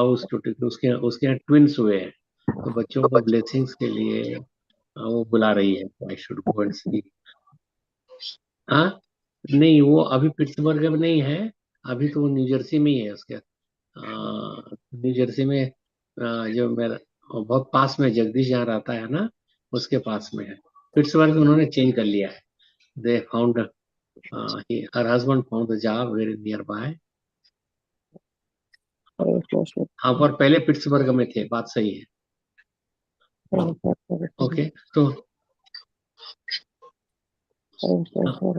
House to take, उसके उसके यहाँ ट्विंस हुए हैं, तो बच्चों को ब्लेसिंग्स के लिए वो बुला रही है, आई शुड गो एंड सी। हाँ, नहीं वो अभी पिट्सबर्ग में नहीं है, अभी तो वो न्यू जर्सी में ही है उसके। न्यू जर्सी में जो मेरा वो बहुत पास में जगदीश जहाँ रहता है ना, उसके पास में है। पिट्सबर्ग में उन्होंने चेंज कर लिया है। They found, her husband found the job very nearby. Hare Krishna हाँ, पर पहले पिट्सबर्ग में थे, बात सही है। हरे कृष्ण ओके, तो हरे हाँ,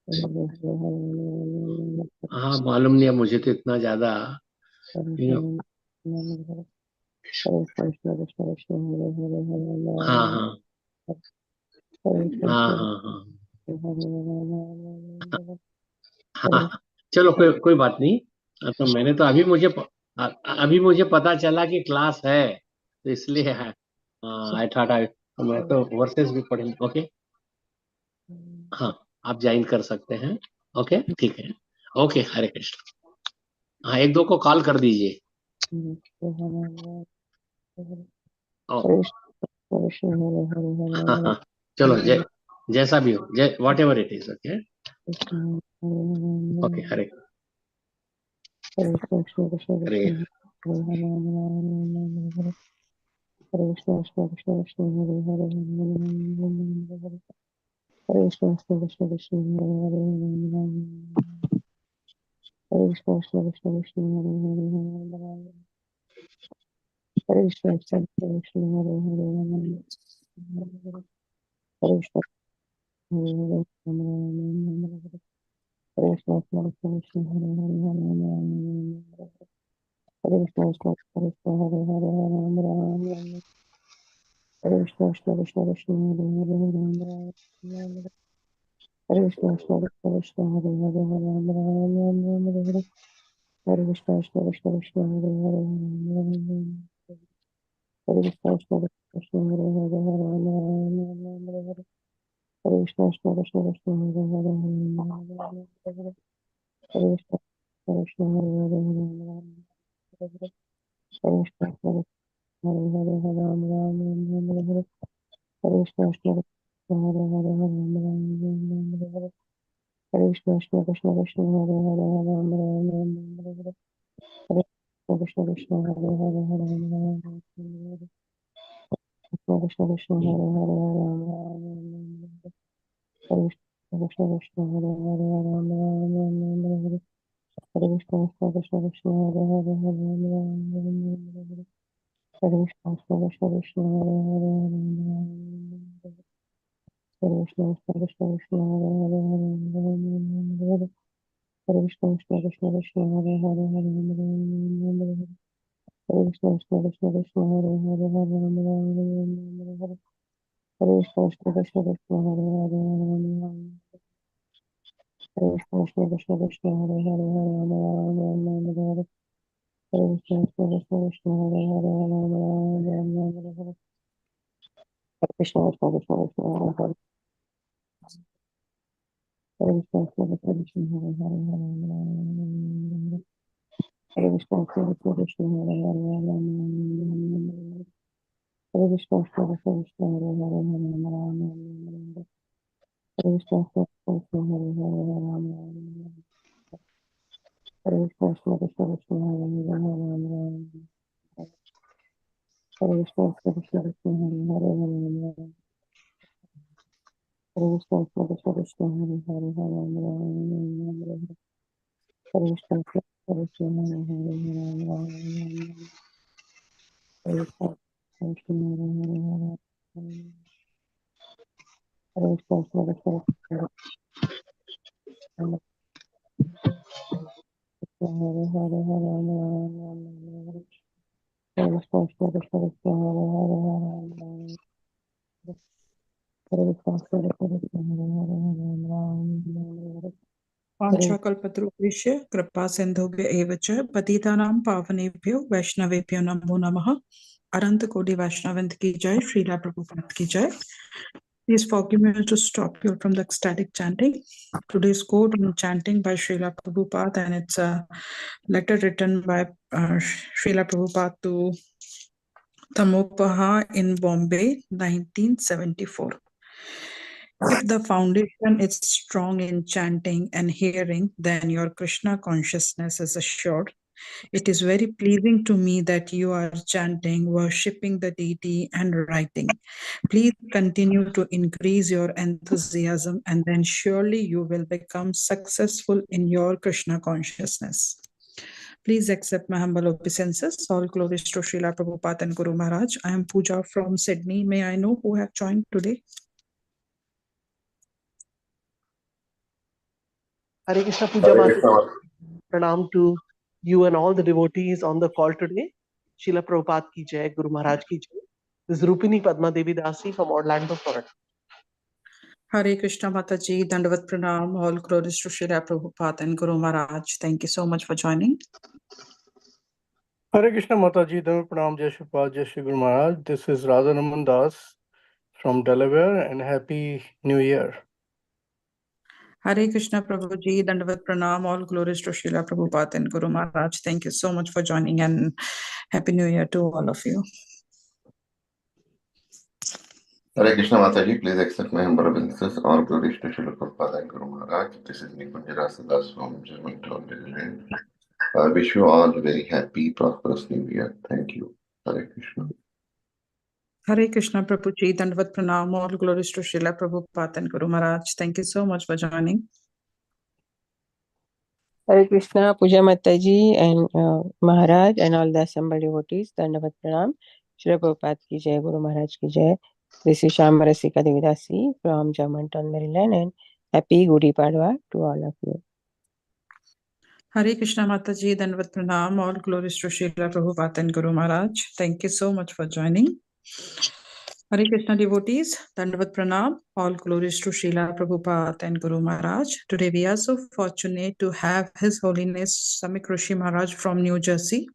कृष्ण हरे हाँ, मालूम नहीं है मुझे तो इतना ज्यादा, यू नो। कृष्ण कृष्ण कृष्ण हरे हरे हरे हाँ, राम हाँ, हरे हाँ, कृष्ण हाँ, हाँ, हरे राम हाँ, चलो कोई कोई बात नहीं। तो मैंने तो अभी अभी मुझे पता चला कि क्लास है, तो इसलिए आई थॉट आई, मैं तो वर्सेस भी पढ़ेंगे। ओके, हाँ, आप ज्वाइन कर सकते हैं। ओके, ठीक है। ओके, हरे कृष्ण। हाँ, एक दो को कॉल कर दीजिए। ओ, कृष्ण हरे हरे हाँ, हरे हाँ, चलो, जैसा भी हो, what ever it is. Okay, Krishna okay, Hare Hare Krishna Krishna हरे। कृष्ण हरे हरे हरे हरे कृष्ण कृष्ण कृष्ण कृष्ण हरे हरे हरे हरे कृष्ण कृष्ण कृष्ण कृष्ण हरे हरे हरे कृष्ण कृष्ण कृष्ण कृष्ण हरे हरे हरे कृष्ण कृष्ण कृष्ण हरे हरे हरे कृष्ण हरे हरे कृष्ण कृष्ण कृष्ण हरे हरे कृष्ण कृष्ण कृष्ण हरे हरे हरे कृष्ण कृष्ण कृष्ण कृष्ण हरे हरे हरे कृष्ण कृष्ण कृष्ण कृष्ण हरे हरे हरे हरे कृष्ण कृष्ण कृष्ण कृष्ण हरे हरे हरे कृष्ण कृष्ण कृष्ण हरे हरे हरे कृष्ण कृष्ण कृष्ण कृष्ण हरे हरे हरे कृष्ण कृष्ण हरे हरे हरे कृष्ण कृष्ण हरे हरे हरे राम राम राम हरे हरे कृष्ण कृष्ण कृष्ण हरे हरे हरे राम हरे कृष्ण कृष्ण कृष्ण कृष्ण हरे हरे हरे राम राम हरे हरे कृष्ण कृष्ण हरे हरे हरे राम कृष्ण कृष्ण हरे हरे हरे राम हरे कृष्ण कृष्ण हरे हरे हरे राम हरे कृष्ण कृष्ण कृष्ण कृष्ण हरे हरे हरे राम हरे कृष्ण कृष्ण कृष्ण कृष्ण हरे हरे हरे हरे कृष्ण कृष्ण कृष्ण कृष्ण हरे हरे हरे हरे कृष्ण कृष्ण कृष्ण कृष्ण हरे हरे हरे हरे कृष्ण कृष्ण कृष्ण कृष्ण हरे हरे हरे हरे कृष्ण कृष्ण कृष्ण कृष्ण हरे हरे हरे कृष्ण कृष्ण कृष्ण कृष्ण हरे हरे हरे हरे कृष्ण कृष्ण कृष्ण कृष्ण हरे हरे हरे कृष्ण कृष्ण कृष्ण कृष्ण हरे हरे हरे कृष्ण कृष्ण कृष्ण कृष्ण हरे हरे हरे कृष्ण कृष्ण कृष्ण कृष्ण हरे हरे हरे कृष्ण कृष्ण कृष्ण कृष्ण हरे हरे हरे कृष्ण कृष्ण कृष्ण हरे हरे हरे कृष्ण कृष्ण कृष्ण कृष्ण हरे हरे हरे कृष्ण कृष्ण कृष्ण कृष्ण हरे हरे हरे कृष्ण कृष्ण कृष्ण कृष्ण हरे हरे हरे कृष्ण कृष्ण कृष्ण हरे हरे कृष्ण कृष्ण हरे हरे कृष्ण कृष्ण कृष्ण हरे हरे हरे हरे कृष्ण कृष्ण कृष्ण कृष्ण हरे हरे हरे कृष्ण कृष्ण कृष्ण हरे हरे हरे वाञ्छाकल्पतरुभ्यश्च कृपा सिन्धुभ्य एव च पतितानां पावनेभ्यो वैष्णवेभ्यो नमो नमः। अनंत कोटि वैष्णवंत की जय, श्रीला प्रभुपाद की जय। Please forgive me to stop you from the ecstatic chanting. Today's quote on chanting by Srila Prabhupada, and it's a letter written by Srila Prabhupada to Tamopaha in Bombay, 1974. If the foundation is strong in chanting and hearing, then your Krishna consciousness is assured. It is very pleasing to me that you are chanting, worshipping the deity, and writing. Please continue to increase your enthusiasm, and then surely you will become successful in your Krishna consciousness. Please accept my humble obeisances. All glories to Srila Prabhupada and Guru Maharaj. I am Pooja from Sydney. May I know who have joined today? Hare Krishna Puja Mata. Pranam to you and all the devotees on the call today. Srila Prabhupada ki jai, Guru Maharaj ki jai. This is Rupini Padma Devi Dasi from Orlando, Florida. Hare Krishna Mataji, Dandavat Pranam, all glories to Srila Prabhupada and Guru Maharaj. Thank you so much for joining. Hare Krishna Mataji, Dandavat Pranam, Jai Shri Prabhupada, Jai Shri Guru Maharaj. This is Radhanaman Das from Delaware, and Happy New Year. Hare Krishna Prabhuji, Dandavat Pranam, all glories to Srila Prabhupada and Guru Maharaj. Thank you so much for joining, and Happy New Year to all of you. Hare Krishna Mataji, please accept my humble obeisances. All glories to Srila Prabhupada and Guru Maharaj. This is Nikunjara Siddhas from Germantown, Maryland. I wish you all a very happy, prosperous New Year. Thank you. Hare Krishna. Hare Krishna Prabhuji, Dandavat Pranam, all glories to Srila Prabhupada and Guru Maharaj. Thank you so much for joining. Hare Krishna, Puja Mataji and Maharaj and all the assembled devotees. Dandavat Pranam. Srila Prabhupada ki jai, Guru Maharaj ki jai. This is Shambarasika Devidasi from Germantown, Maryland, and happy Gudi Padwa to all of you. Hare Krishna Mataji, Dandavat Pranam, all glories to Srila Prabhupada and Guru Maharaj. Thank you so much for joining. Hare Krishna devotees, Dandavat Pranam, all glories to Srila Prabhupada and Guru Maharaj. Today we are so fortunate to have His Holiness Samik Rishi Maharaj from New Jersey.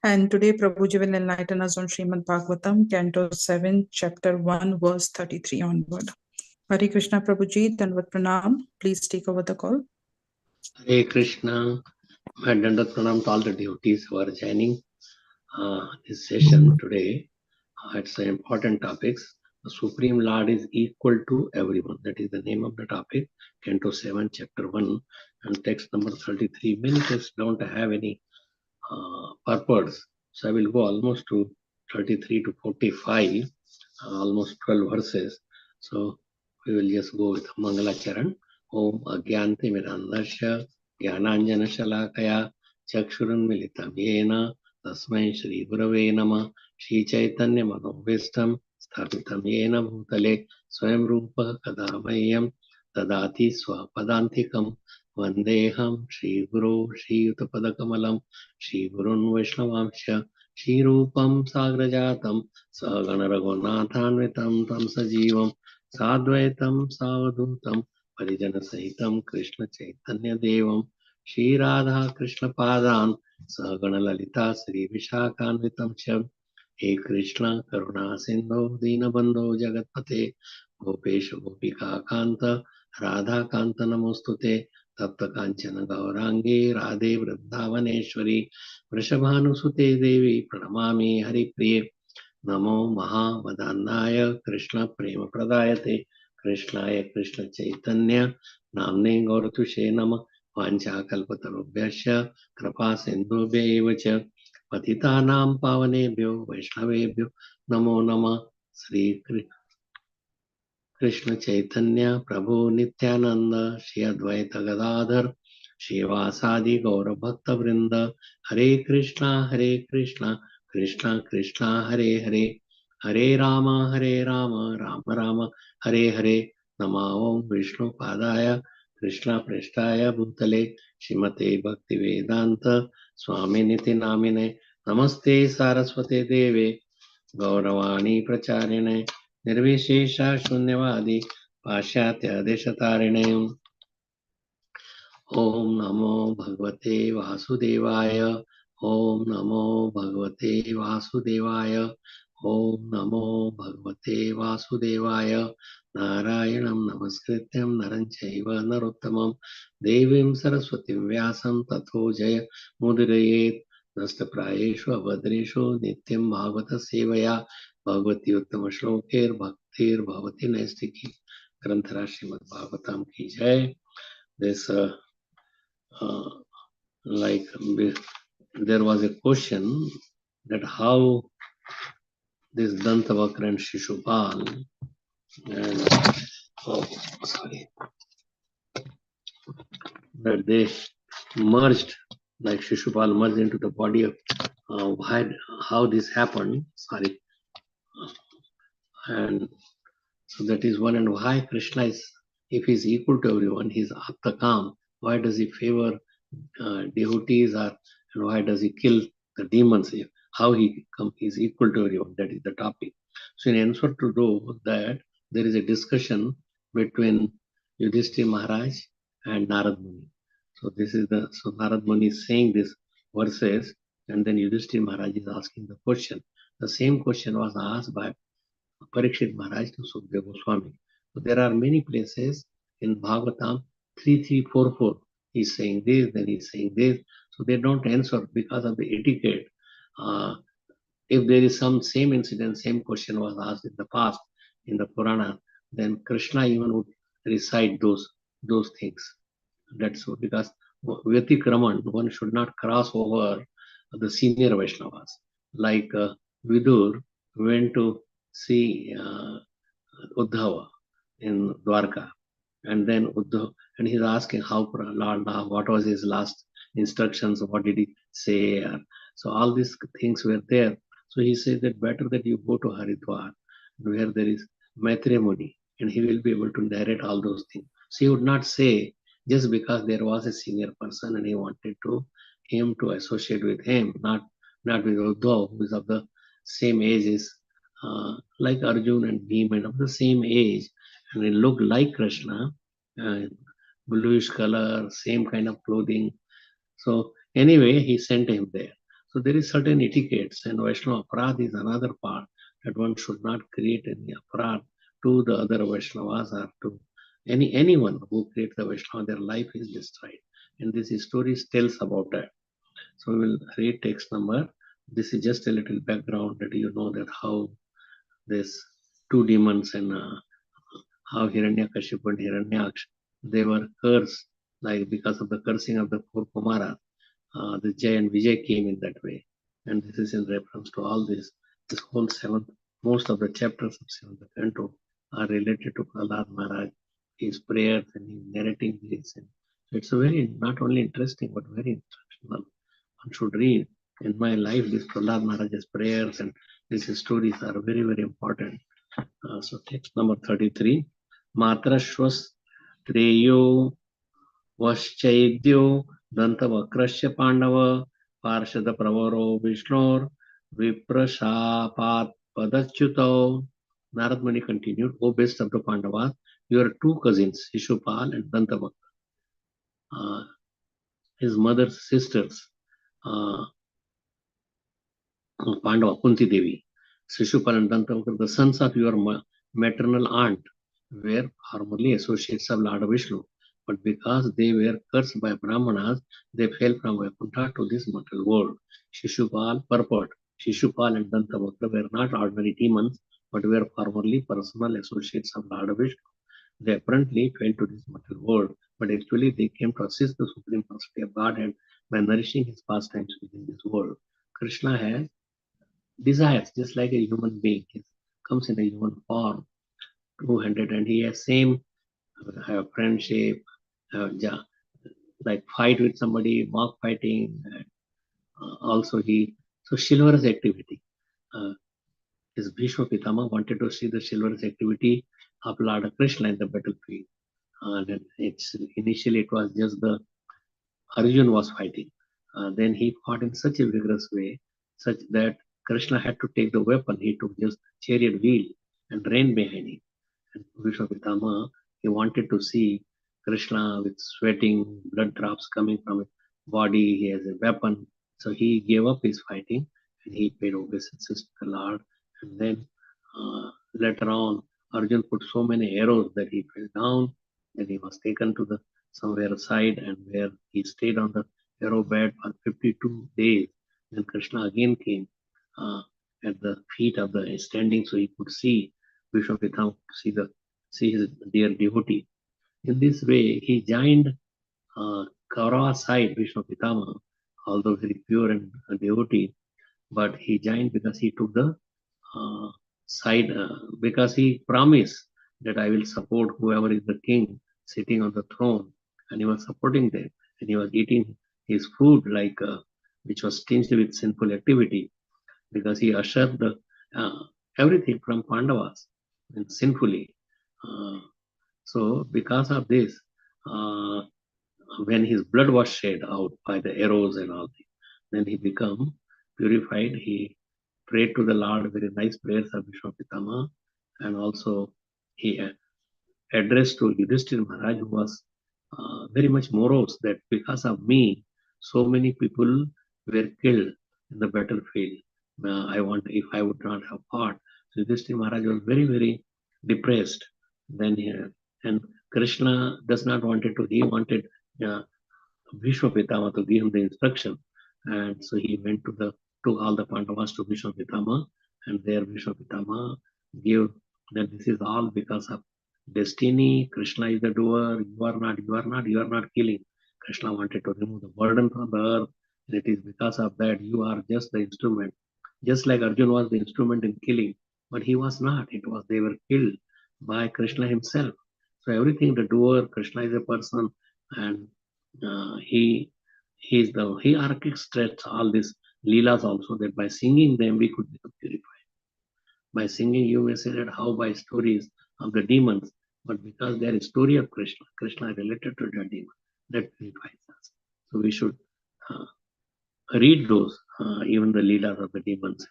And today Prabhuji will enlighten us on Srimad Bhagvatam, Canto 7, Chapter 1, verse 33 onward. Hare Krishna Prabhuji, Dandavat Pranam, please take over the call. Hare Krishna. My Dandavat Pranam to all the devotees who are joining this session today. It's an important topics. The Supreme Lord is equal to everyone. That is the name of the topic. Canto 7, Chapter 1, and text number 33. Many texts don't have any purpose. So I will go almost to 33 to 45, almost 12 verses. So we will just go with Mangala Charan. Om Agyanti Mirandasya Gyananjana Shalakaya Chakshurun Militam Yena Tasmai Shri Gurave Nama Shri Chaitanya Manobhistam Sthapitam Yena Bhutale Swayam Rupa Kadamayam Tadati Swapadantikam Vandeham Shri Guru Shri Utapadakamalam Shri Gurun Vaishnavamsha Shri Rupam Sagrajatam Sagana Raghunathanvitam Tam Sajivam Sadvaitam Savadutam Parijana Sahitam Krishna Chaitanya Devam Shri Radha Krishna Padan Sagana Lalita Sri Vishakhanvitam Shyam He Krishna Karuna Sindhu Dinabandho Jagatpate Gopesha Gopika Kanta Radha Kanta Namostute Tapta Kanchana Gaurangi Radhe Vrindavaneshwari Vrishabhanusute Devi Pranamami Hari Priye Namo Mahavadannaya Krishna Prema Pradayate Krishnaya Krishna Chaitanya Namne Gauratushe Nama Vancha Kalpatarubhyasya Kripa Sindhubhya Evacha Patitanam Pavanebhyo Vaishnavebhyo Namo Nama Sri Krishna Chaitanya Prabhu Nityananda Shri Advaita Gadadhar Shivasadi Gaura Bhakta Vrinda Hare Krishna Krishna Krishna Hare Hare Hare Rama Rama Rama Hare Hare Nama Om Vishnu Padaya Krishna Preshtaya Bhutale Shrimate Bhakti Vedanta Swami Niti Namine Namaste Saraswate Deve Gauravani Pracharine Nirvishesha Shunyavadi Pashyatya Deshatarine Om Namo Bhagavate Vasudevaya Om Namo Bhagavate Vasudevaya Om Namo Bhagavate Vasudevaya Narayanam Namaskrityam Naranchaiva Narottamam Devim Saraswatim Vyasam Tato Jaya Mudirayet Nastaprayeshu Abhadreshu Nityam Bhagavata Sevaya Bhagavati Uttama Shlokir Bhaktir Bhavati Naistiki Granthara Srimad Bhagavatam Ki Jai. This uh, like there was a question that how this Dantavakra and Shishupal and that they merged, like Shishupal merged into the body of how this happened. And so that is one. And why Krishna is, if he is equal to everyone, he is Aptakam. Why does he favor devotees, or and why does he kill the demons? How he is equal to everyone? That is the topic. So in answer to that, there is a discussion between Yudhishthira Maharaj and Narad Muni. So Narad Muni is saying these verses, and then Yudhishthira Maharaj is asking the question. The same question was asked by Parikshit Maharaj to Sukadeva Goswami. So there are many places in Bhagavatam, 3344. He's saying this, then he's saying this. So they don't answer because of the etiquette. If there is some same incident, same question was asked in the past in the Purana, then Krishna even would recite those things. That's so, because Vyatikraman, one should not cross over the senior Vaishnavas. Like Vidur went to see Uddhava in Dwarka, and then Uddhav, and he's asking how Lord, what was his last instructions, what did he say? So all these things were there. So he said that better that you go to Haridwar, where there is Maitreya Muni, and he will be able to narrate all those things. So he would not say just because there was a senior person and he wanted him to associate with him, not with Uddhav, who is of the same age as like Arjun and Bhima, of the same age, and he looked like Krishna, bluish color, same kind of clothing. So anyway, he sent him there. So there is certain etiquettes, and Vaishnava Aparad is another part, that one should not create any Aparad to the other Vaishnavas or to anyone who creates the Vaishnava, their life is destroyed. And this story tells about that. So we will read text number. This is just a little background that you know that how this two demons and how Hiranyakashipu and Hiranyaksh, they were cursed, like because of the cursing of the four Kumaras. The Jay and Vijay came in that way. And this is in reference to all this. This whole seventh, most of the chapters of seventh canto are related to Prahlad Maharaj, his prayers and his narrating this. And so it's a very, not only interesting, but very instructional. One should read. In my life, this Prahlad Maharaj's prayers and these stories are very, very important. So text number 33. Matrashwas Treyo Vaschaidio Dantavakrasya Pandava Parshada Pravaro Vishnor Viprashapat Padachyuto. Narad Muni continued, O best of the Pandavas, your two cousins, Shishupal and Dantavakra, his mother's sisters, Pandava, Kunti Devi, Shishupal and Dantavakra, the sons of your maternal aunt, were formerly associates of Lord Vishnu. But because they were cursed by Brahmanas, they fell from Vaikuntha to this mortal world. Shishupal, purport. Shishupal and Dantavakra were not ordinary demons, but were formerly personal associates of Lord Vishnu. They apparently fell to this mortal world, but actually they came to assist the Supreme Personality of Godhead by nourishing his pastimes within this world. Krishna has desires just like a human being. He comes in a human form, two-handed, and he has same friendship, like fight with somebody, mock fighting, and also so chivalrous activity. His Bhishma Pitama wanted to see the chivalrous activity of Lord Krishna in the battlefield. And initially it was just the Arjun was fighting. Then he fought in such a vigorous way, such that Krishna had to take the weapon. He took just chariot wheel and ran behind him. And Bhishma Pitama, he wanted to see Krishna with sweating, blood drops coming from his body. He has a weapon. So he gave up his fighting and he paid obeisances to the Lord And then later on, Arjun put so many arrows that he fell down. Then he was taken to the somewhere aside, and where he stayed on the arrow bed for 52 days. Then Krishna again came at the feet of the standing, so he could see Vishwapitama, see his dear devotee. In this way, he joined Kaurava side, Vishwapitama, although very pure and devotee, but he joined because he took the side, because he promised that I will support whoever is the king sitting on the throne, and he was supporting them, and he was eating his food like which was tinged with sinful activity, because he ushered the everything from Pandavas and sinfully. So because of this, when his blood was shed out by the arrows and all that, then he became purified. He prayed to the Lord very nice prayers of Vishwapitama, and also he addressed to Yudhishthira Maharaj, who was very much morose that because of me, so many people were killed in the battlefield. If I would not have fought. So Yudhishthira Maharaj was very, very depressed. Then and Krishna does not wanted to. He wanted Bhishmapitama to give him the instruction, and so he went to all the Pandavas to Bhishmapitama, and there Bhishmapitama gave that this is all because of destiny. Krishna is the doer. You are not killing. Krishna wanted to remove the burden from the earth, and it is because of that you are just the instrument. Just like Arjuna was the instrument in killing, but he was not. They were killed by Krishna himself. So everything the doer, Krishna is a person, and he orchestrates all these leelas also, that by singing them we could become purified. By singing, you may say that how by stories of the demons, but because there is story of Krishna related to the demon, that purifies us. So we should read those, even the leelas of the demons,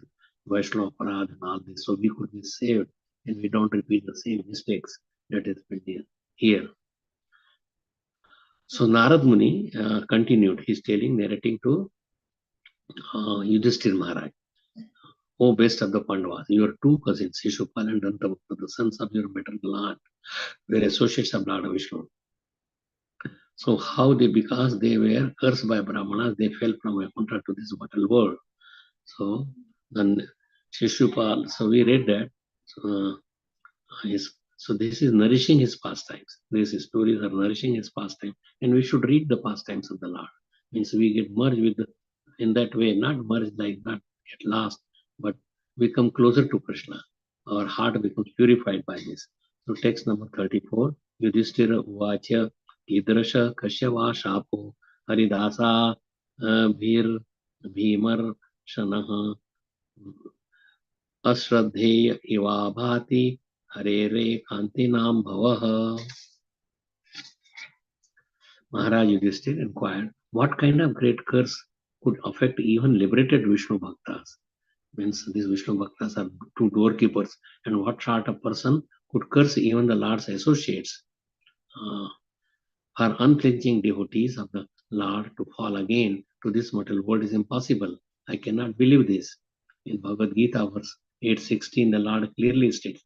Vaishnava Parad and all this, so we could be saved and we don't repeat the same mistakes that has been here. So Narad Muni continued. He's narrating to Yudhishthira Maharaj. O best of the Pandavas, your two cousins, Shishupal and Dantabhakta, the sons of your maternal aunt, were associates of Lord Vishnu. So how because they were cursed by Brahmanas, they fell from Vaikuntha to this mortal world. So then Shishupal, so we read that. So this is nourishing his pastimes. These stories are nourishing his pastime, and we should read the pastimes of the Lord. Means we get merged with in that way, not merged like not get lost, but we come closer to Krishna. Our heart becomes purified by this. So text number 34, Yudhishthira Uvacha Idrasha Kashyava Shapo Haridasa Bhir Bhimar Shanaha Ashraddheya Iva Bhati Harere Kantinam Bhavaha. Maharaj Yudhishthira inquired, what kind of great curse could affect even liberated Vishnu Bhaktas? Means these Vishnu Bhaktas are two doorkeepers, and what sort of person could curse even the Lord's associates? For unflinching devotees of the Lord to fall again to this mortal world is impossible. I cannot believe this. In Bhagavad Gita, verse 8:16, the Lord clearly states,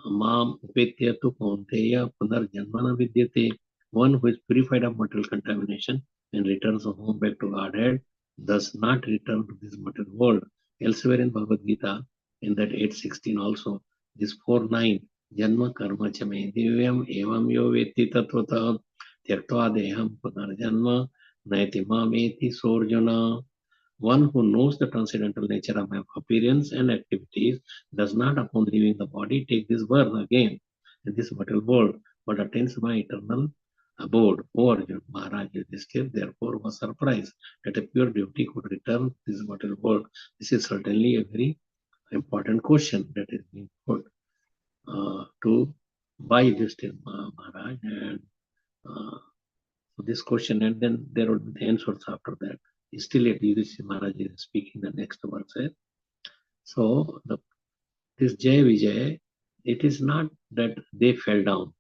Mam upetya tu kaunteya punar janmana vidyate. One who is purified of mortal contamination and returns home back to Godhead does not return to this mortal world. Elsewhere in Bhagavad Gita, in that 8:16 also, this 4:9, Janma karma chame divyam evam yo veti tatvata tyaktva deham punarjanma naiti mameti sorjana. One who knows the transcendental nature of my appearance and activities does not, upon leaving the body, take this birth again in this mortal world, but attains my eternal abode. O Arjuna, Maharaj Yudhishthira therefore was surprised that a pure devotee could return to this mortal world. This is certainly a very important question that is being put to by Yudhishthira Maharaj, and this question, and then there would be the answers after that. Still at Yudhishthira Maharaj is speaking the next verse. So this Jai Vijay, it is not that they fell down.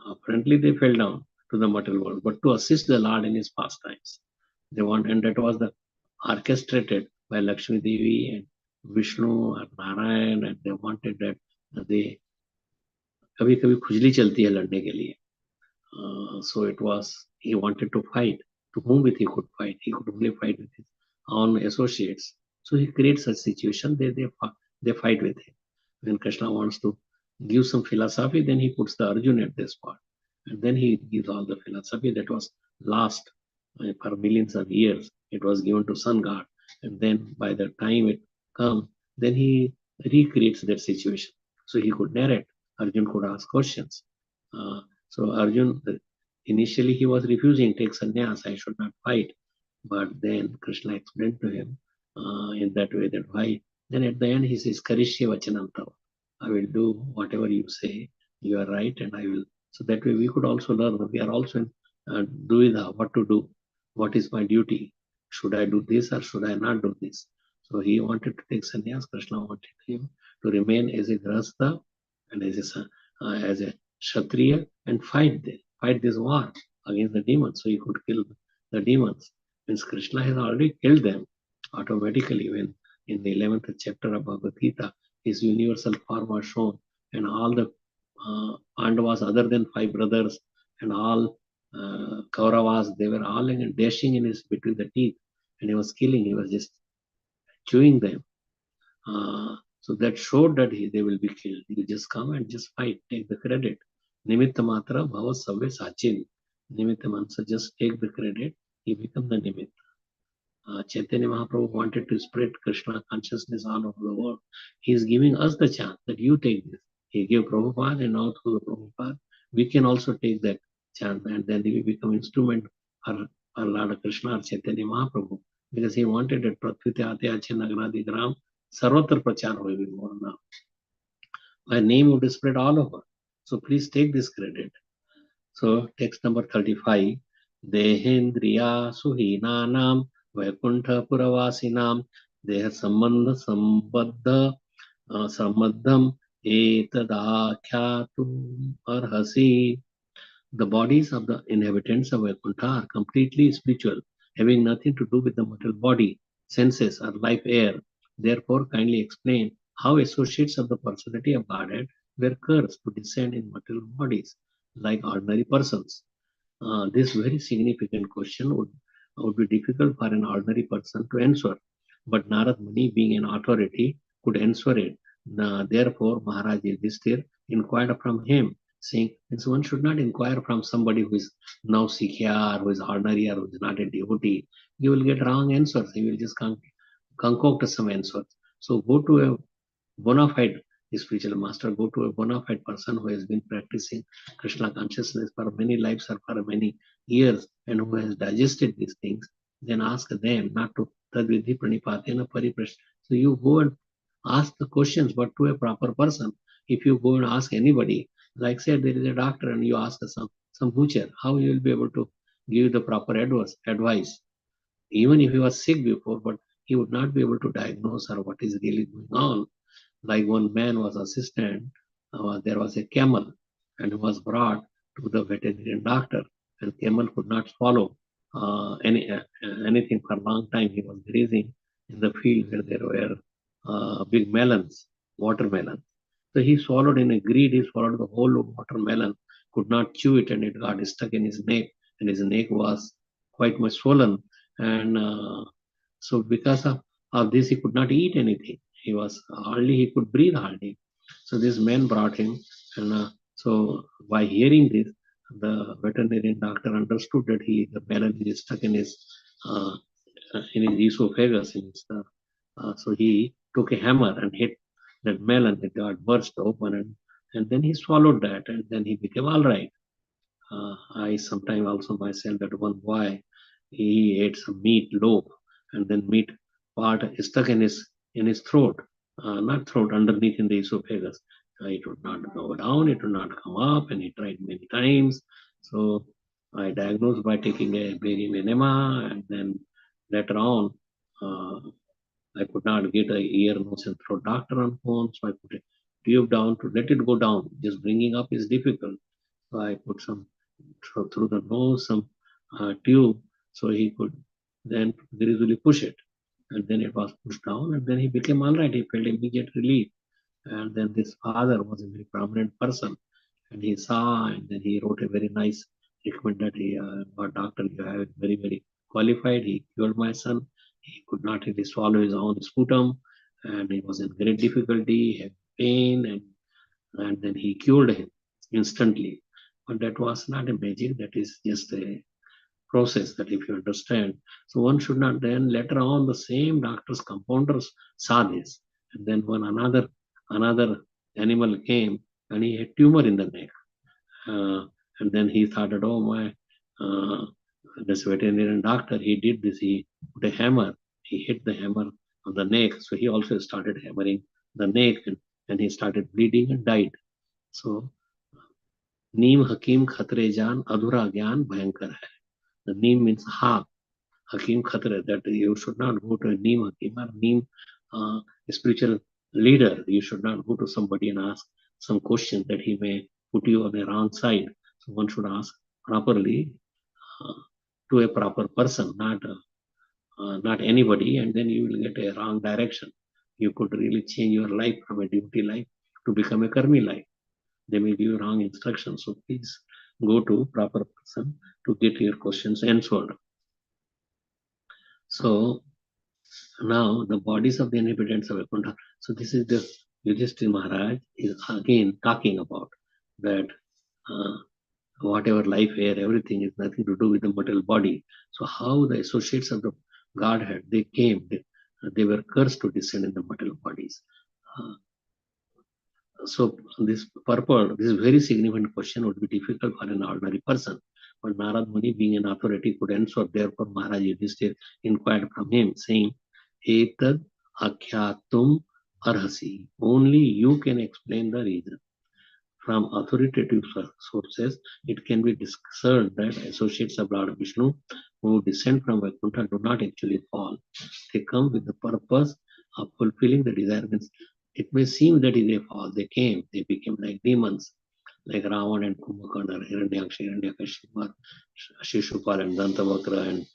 Apparently they fell down to the mortal world, but to assist the Lord in his pastimes. They want, and that was the orchestrated by Lakshmi Devi and Vishnu or Narayan, and they wanted that they कभी कभी खुजली चलती है लड़ने के लिए. So it was, he wanted to fight. To whom with he could fight? He could only fight with his own associates. So he creates a situation, they fight with him. When Krishna wants to give some philosophy, then he puts the Arjun at this spot. And then he gives all the philosophy that was lost for millions of years. It was given to sun god. And then by the time it comes, then he recreates that situation. So he could narrate. Arjun could ask questions. So Arjun, initially he was refusing, take sannyas, I should not fight. But then Krishna explained to him in that way that why. Then at the end he says, Karishya Vachanam Tava. I will do whatever you say. You are right, and I will. So that way we could also learn. We are also in duvidha, what to do. What is my duty? Should I do this or should I not do this? So he wanted to take sannyas. Krishna wanted him to remain as a grahastha and as a kshatriya and fight this war against the demons. So he could kill the demons. Means Krishna has already killed them automatically when in the 11th chapter of Bhagavad Gita, his universal form was shown, and all the Pandavas, other than 5 brothers, and all Kauravas, they were all dashing in his between the teeth, and he was killing. He was just chewing them. So that showed that they will be killed. You just come and just fight, take the credit. Nimitta matra bhava savve sachin. Nimitta mansa, just take the credit. He become the nimitta. Chaitanya Mahaprabhu wanted to spread Krishna consciousness all over the world. He is giving us the chance that you take this. He gave Prabhupada, and now through the Prabhupada, we can also take that chance, and then we become instrument for Lord Krishna or Chaitanya Mahaprabhu, because he wanted that Pratvite Atyache Nagradi Gram Sarvatra Prachar hoye more now. My name would spread all over. So please take this credit. So text number 35. Dehendriya suhinanam Vaikuntha Puravasinam Deha Sambandha Sambadha Sambandham Etadakyatum Arhasi. The bodies of the inhabitants of Vaikuntha are completely spiritual, having nothing to do with the material body, senses, or life air. Therefore, kindly explain how associates of the personality of Godhead were cursed to descend in material bodies like ordinary persons. This very significant question would be difficult for an ordinary person to answer, but Narad Muni, being an authority, could answer it. Therefore, Maharaj Yudhishthir inquired from him, saying, one should not inquire from somebody who is now Sikhya, who is ordinary, or who is not a devotee. You will get wrong answers. He will just concoct some answers. So go to a bona fide spiritual master, go to a bona fide person who has been practicing Krishna consciousness for many lives or for many years and who has digested these things, then ask them, not to tadvidhi pranipatena pariprash. So you go and ask the questions, but to a proper person. If you go and ask anybody, like say there is a doctor and you ask some butcher, how you will be able to give the proper advice? Even if he was sick before, but he would not be able to diagnose or what is really going on. Like one man was assistant, there was a camel and he was brought to the veterinarian doctor, and camel could not swallow anything for a long time. He was grazing in the field where there were big melons, watermelon. So he swallowed in a greed, he swallowed the whole watermelon, could not chew it, and it got stuck in his neck, and his neck was quite much swollen. And so because of this, he could not eat anything. He was hardly, he could breathe hardly. So this man brought him, and so by hearing this, the veterinarian doctor understood that the melon is stuck uh, in his esophagus. So he took a hammer and hit that melon. It got burst open, and then he swallowed that, and then he became all right. I sometimes also myself, that one boy, he ate some meat loaf, and then meat part stuck in his throat, not throat, underneath in the esophagus. It would not go down, it would not come up, and he tried many times. So I diagnosed by taking a barium enema, and then later on, I could not get a ear, nose, and throat doctor on phone, so I put a tube down to let it go down. Just bringing up is difficult. So I put some through the nose, some tube, so he could then gradually push it. and then it was pushed down, and then he became all right. He felt immediate relief. And then this father was a very prominent person, and he saw, and then he wrote a very nice recommend that he, doctor, you have it very, very qualified. He cured my son. He could not really swallow his own sputum, and he was in great difficulty, he had pain, and then he cured him instantly. But that was not a magic, that is just a process that if you understand. So one should not then later on the same doctors, compounders saw this. And then when another animal came and he had tumor in the neck. And then he thought that, oh my, this veterinarian doctor, he did this, he put a hammer, he hit the hammer on the neck. So he also started hammering the neck, and he started bleeding and died. So Neem Hakim Khatre Jan Adhura Gyan Bhayankar hai. The Neem means half. Hakim Khatre, that you should not go to a Neem Hakim or Neem spiritual leader. You should not go to somebody and ask some question that he may put you on the wrong side. So one should ask properly to a proper person, not anybody, and then you will get a wrong direction. You could really change your life from a duty life to become a karmi life. They may give you wrong instructions. So please go to proper person to get your questions answered. So now the bodies of the inhabitants of Vaikuntha. So this is the Yudhishthira Maharaj is again talking about that whatever life here, everything is nothing to do with the material body. So how the associates of the Godhead, they came, they were cursed to descend in the material bodies. So this purport, this very significant question would be difficult for an ordinary person. But Narad Muni, being an authority, could answer. Therefore, Maharaj Yudhishthira inquired from him, saying, Etad akhyatum arhasi. Only you can explain the reason. From authoritative sources, it can be discerned that associates of Lord Vishnu who descend from Vaikuntha do not actually fall. They come with the purpose of fulfilling the desire. It may seem that they fall, they came, they became like demons, like Ravan and Kumbhakarna, Hiranyaksha, Hiranyakashipu, Shishupal and Dantavakra,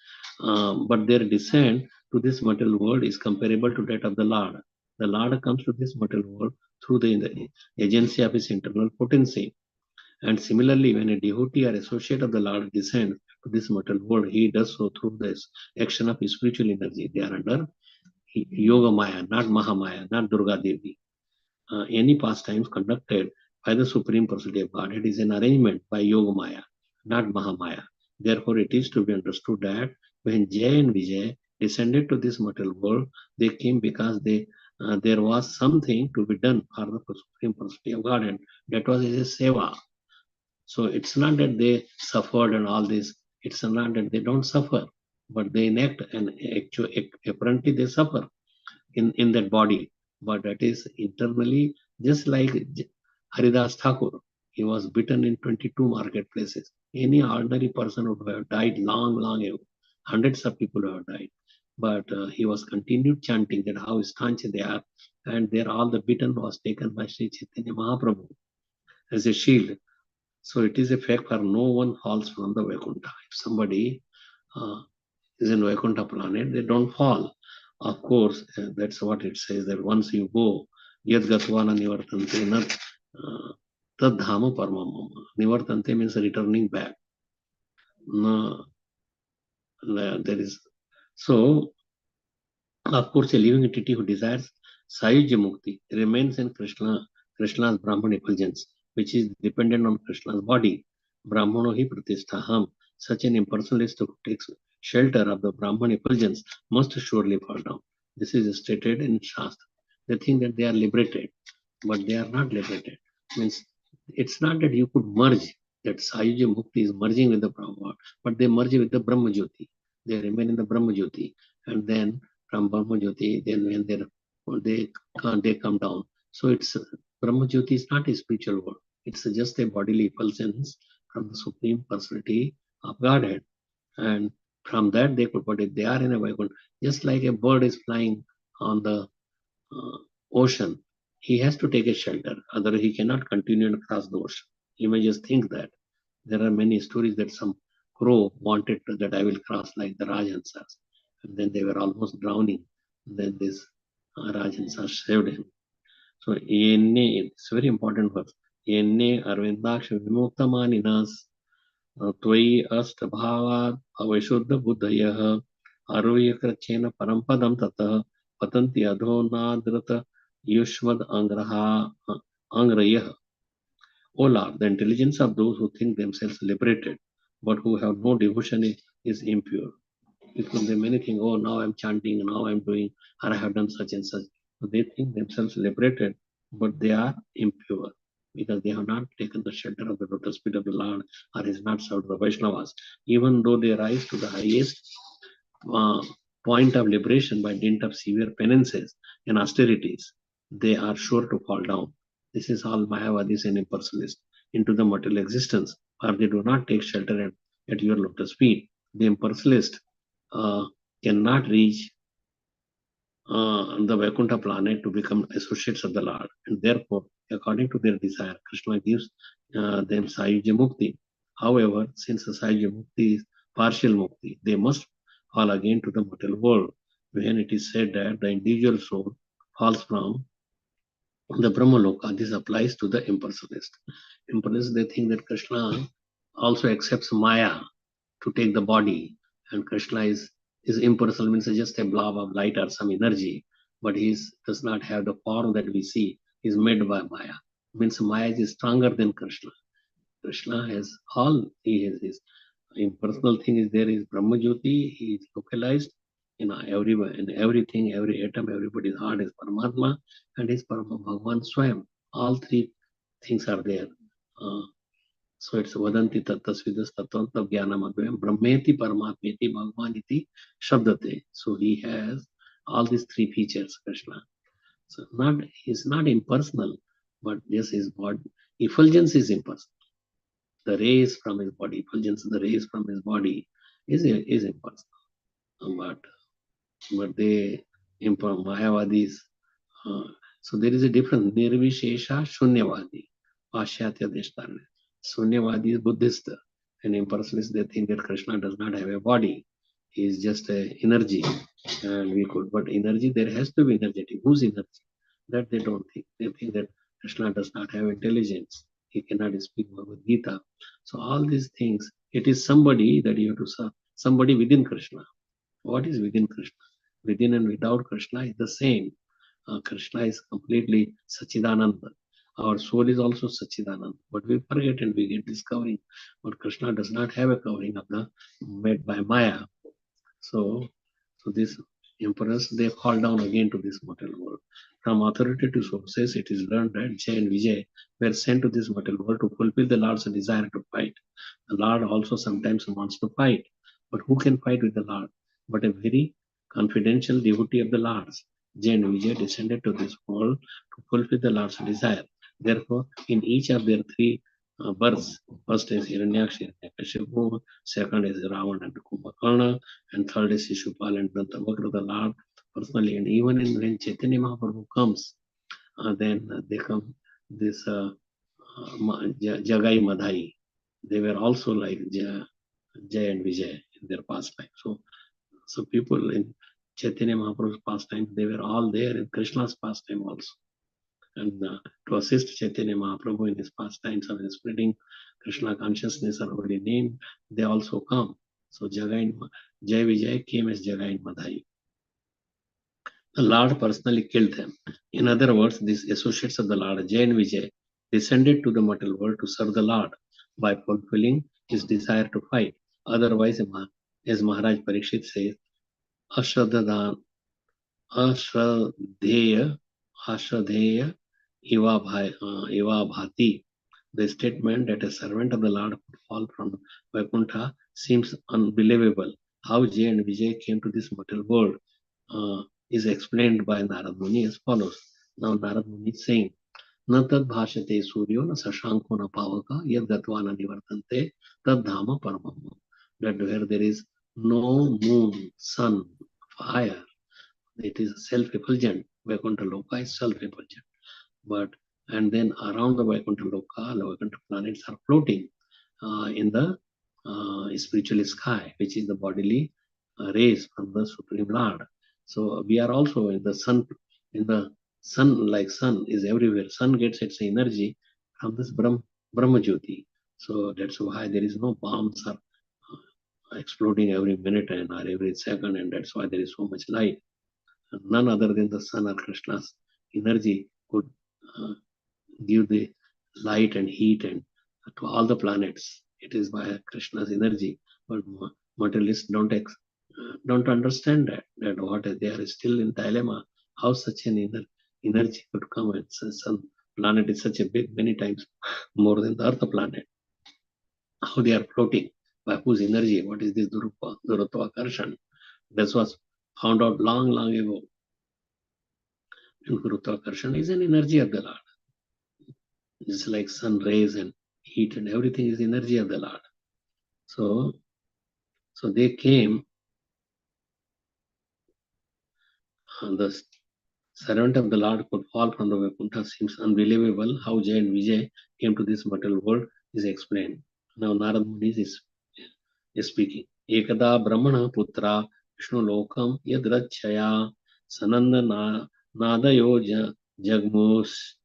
but their descent to this material world is comparable to that of the Lord. The Lord comes to this material world through the agency of his internal potency. And similarly, when a devotee or associate of the Lord descends to this material world, he does so through the action of his spiritual energy. They are under Yoga Maya, not Mahamaya, not Durga Devi. Any pastimes conducted by the Supreme Personality of Godhead is an arrangement by Yoga Maya, not Mahamaya. Therefore, it is to be understood that when Jay and Vijay descended to this material world, they came because there was something to be done for the Supreme Personality of Godhead. That was a seva. So it's not that they suffered and all this. It's not that they don't suffer, but they enact and actually apparently they suffer in that body. But that is internally, just like Haridas Thakur. He was beaten in 22 marketplaces. Any ordinary person would have died long, long ago. Hundreds of people have died. But he was continued chanting that how staunch they are. And there all the beaten was taken by Sri Chaitanya Mahaprabhu as a shield. So it is a fact for no one falls from the Vaikuntha. If somebody is in Vaikuntha planet, they don't fall. Of course, that's what it says, that once you go, yad gatvana nivartante nat tad dhama paramam. Nivartante means returning back. No, there is. So, of course, a living entity who desires Sayujya Mukti remains in Krishna's Brahman effulgence, which is dependent on Krishna's body. Brahmano hi pratisthaham. Such an impersonalist who takes shelter of the Brahman effulgence must surely fall down. This is stated in Shastra. They think that they are liberated, but they are not liberated. Means it's not that you could merge, that Sayujya Mukti is merging with the Brahman, but they merge with the Brahma Jyoti. They remain in the Brahma Jyoti. And then from Brahma Jyoti, then when they come down. So it's Brahma Jyoti is not a spiritual world. It's just a bodily impulsions from the Supreme Personality of Godhead. And from that they could, but if they are in a Vaikuntha, just like a bird is flying on the ocean, he has to take a shelter, otherwise he cannot continue and cross the ocean. You may just think that. There are many stories that some crow wanted that I will cross like the Rajhansas, and then they were almost drowning. Then this Rajansa saved him. So, it's very important verse. Enne Arvindaksha Vimuktamaninas Tvai Astabhavad Avashuddha Buddhayah Aruya Krachena Parampadam Tata Patanti Adho Nadrata Yushvad Angrayah. O Lord, the intelligence of those who think themselves liberated, but who have no devotion is impure. It could be many things. Oh, now I'm chanting, now I'm doing, or I have done such and such. So they think themselves liberated, but they are impure because they have not taken the shelter of the lotus feet of the Lord, or is not served the Vaishnavas. Even though they rise to the highest uh, point of liberation by dint of severe penances and austerities, they are sure to fall down. This is all Mayavadis and impersonalists into the material existence, or they do not take shelter at your lotus feet. The impersonalist cannot reach the Vaikuntha planet to become associates of the Lord, and therefore, according to their desire, Krishna gives them Sayuja Mukti. However, since the Sayuja Mukti is partial Mukti, they must fall again to the material world, when it is said that the individual soul falls from the Brahmaloka. This applies to the impersonalist. Impersonalists, they think that Krishna also accepts Maya to take the body, and Krishna is impersonal, means just a blob of light or some energy, but he does not have the form that we see. He's made by Maya. Means Maya is stronger than Krishna. Krishna has all, he has his impersonal thing is there, is Brahma Jyoti, he is localized in everything, every atom, everybody's heart is Paramatma, and his Parama Bhagavan Swayam. All three things are there. So it's Vadanti Tattasvidas Tattvantam Jnanamadvayam Brahmeti Paramatmeti Bhagavaniti Shabdate. So he has all these three features, Krishna. So he's not impersonal, but yes, his body, effulgence is impersonal. The rays from his body, effulgence, the rays from his body is impersonal. But they Mayavadis. So there is a difference. Nirvishesha Shunyavadi. Pashyatya Deshtarne. Shunyavadi is Buddhist, and impersonalists, they think that Krishna does not have a body. He is just a energy. And but energy, there has to be energetic. Whose energy? That they don't think. They think that Krishna does not have intelligence. He cannot speak Bhagavad Gita. So all these things, it is somebody that you have to serve. Somebody within Krishna. What is within Krishna? Within and without Krishna is the same. Krishna is completely Sachidananda. Our soul is also Sachidananda, but we forget and we get this covering. But Krishna does not have a covering of the made by Maya. So these emperors, they fall down again to this material world. From authoritative sources, it is learned that Jay and Vijay were sent to this material world to fulfill the Lord's desire to fight. The Lord also sometimes wants to fight, but who can fight with the Lord? But a very confidential devotee of the Lord's. Jay and Vijay descended to this world to fulfill the Lord's desire. Therefore, in each of their three births, first is Hiranyaksha, Hiranyakashipu, second is Ravana and Kumbhakarna, and third is Shishupal and Dantavakra, the Lord personally. And even when Chaitanya Mahaprabhu comes, then they come this Jagai Madhai. They were also like Jay and Vijay in their pastime. So people in Chaitanya Mahaprabhu's pastime, they were all there in Krishna's pastime also. And to assist Chaitanya Mahaprabhu in his pastimes of spreading Krishna consciousness or holy name, they also come. So Jai Vijay came as Jagai Madhai. The Lord personally killed them. In other words, these associates of the Lord, Jai and Vijay, descended to the material world to serve the Lord by fulfilling his desire to fight. Otherwise, as Maharaj Parikshit says, Ashraddha Ashraddheya Iva Bhati. The statement that a servant of the Lord could fall from Vaikuntha seems unbelievable. How Jay and Vijay came to this material world is explained by Narad Muni as follows. Now Narad Muni is saying, न तद भाषते सूर्यो न शशांको न पावक यद गत्वा न निवर्तन्ते तद धाम परमम. That where there is no moon, sun, fire, it is self-effulgent. Vaikuntha Loka is self-effulgent. And then around the Vaikuntha Loka, the Vaikuntha planets are floating in the spiritual sky, which is the bodily rays from the Supreme Lord. So we are also in the sun, like sun is everywhere. Sun gets its energy from this Brahma Jyoti. So that's why there is no bombs are exploding every minute and or every second, and that's why there is so much light. And none other than the sun or Krishna's energy could give the light and heat and to all the planets. It is by Krishna's energy, but materialists don't understand that what they are still in dilemma. How such an energy could come? And sun planet is such a big, many times more than the Earth planet. How they are floating, by whose energy? What is this Durutva Karshan? This was found out long, long ago. And Gurutva Karshan is an energy of the Lord. It's like sun rays and heat and everything is energy of the Lord. So they came, and the servant of the Lord could fall from the Vaikuntha. Seems unbelievable how Jay and Vijay came to this material world is explained. Now Narad Muni is speaking. Ekada Brahmana Putra Vishnu Lokam Yadrachaya Sananda Nadayo Jagmus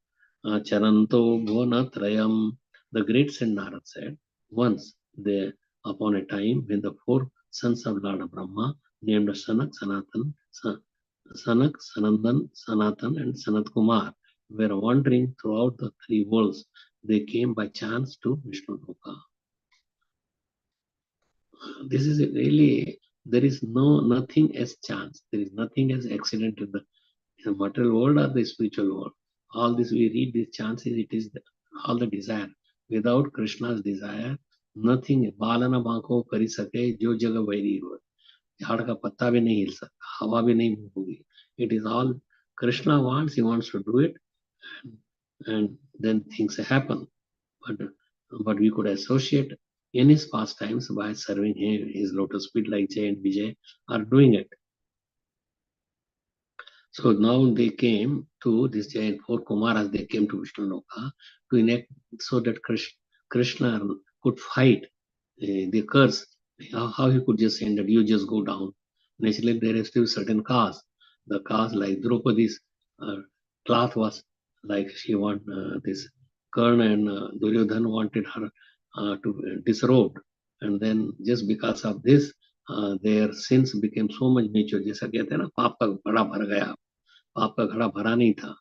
Charanto Bhuanatrayam. The great Saint Narad said, once there upon a time when the four sons of Lord Brahma named Sanak, Sanandan, Sanatan and Sanat Kumar were wandering throughout the three worlds, they came by chance to Vishnu Loka. This is really, there is nothing as chance, there is nothing as accident in the material world or the spiritual world. All this we read, these chances, it is all the desire. Without Krishna's desire, nothing. Balana banko kari sake jo jaga vairi ho. झाड़ का पत्ता भी नहीं हिल सकता, हवा भी नहीं होगी. It is all Krishna wants, he wants to do it, and then things happen. But we could associate in his pastimes by serving him, his lotus feet like Jay and Vijay are doing it. So now they came to this giant four Kumaras, they came to Vishnu Loka to enact so that Krishna could fight the curse. How he could just say that you just go down. Naturally, there is still certain caste. The caste like Draupadi's cloth was like she want this Karna and Duryodhan wanted her to disrobe. And then just because of this, their sins became so much mature. जैसा कहते हैं ना, पाप का घड़ा भर गया. पाप का घड़ा भरा नहीं था,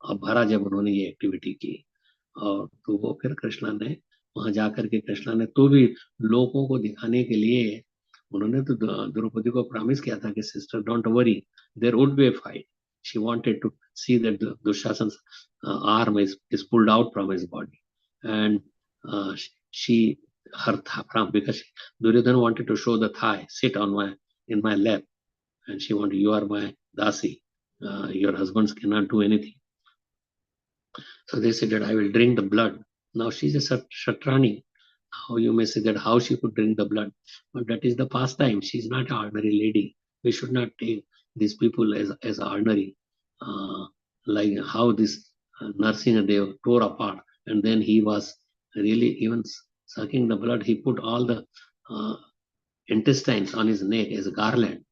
अब भरा जब उन्होंने ये एक्टिविटी की. और तो वो फिर कृष्णा ने वहां जाकर के कृष्णा ने तो भी लोगों को दिखाने के लिए उन्होंने तो द्रौपदी को प्रॉमिस किया था कि sister don't worry, there would be a fight. She wanted to see that Dushasan's arm is pulled out from his body, and she her thigh, because Duryodhana wanted to show the thigh, sit on in my lap, and she wanted, you are my dasi, your husbands cannot do anything. So they said that I will drink the blood. Now she's a Shatrani. How you may say that how she could drink the blood, but that is the pastime. She's not an ordinary lady. We should not take these people as ordinary. Like how this Narsingadev tore apart, and then he was really even sucking the blood. He put all the intestines on his neck as a garland.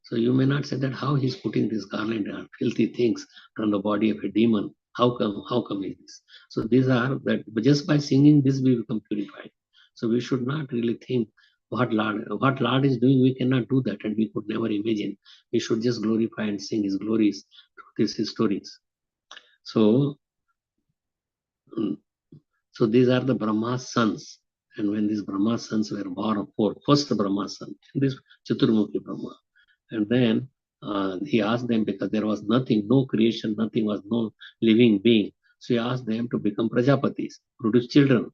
So you may not say that how he's putting this garland or filthy things from the body of a demon. How come is this? So these are that, but just by singing this we become purified. So we should not really think what Lord is doing. We cannot do that, and we could never imagine. We should just glorify and sing his glories through these stories. So these are the Brahma's sons. And when these Brahma's sons were born, first Brahma's son, this Chaturmukhi Brahma. And then he asked them, because there was nothing, no creation, nothing was, no living being. So he asked them to become Prajapatis, produce children,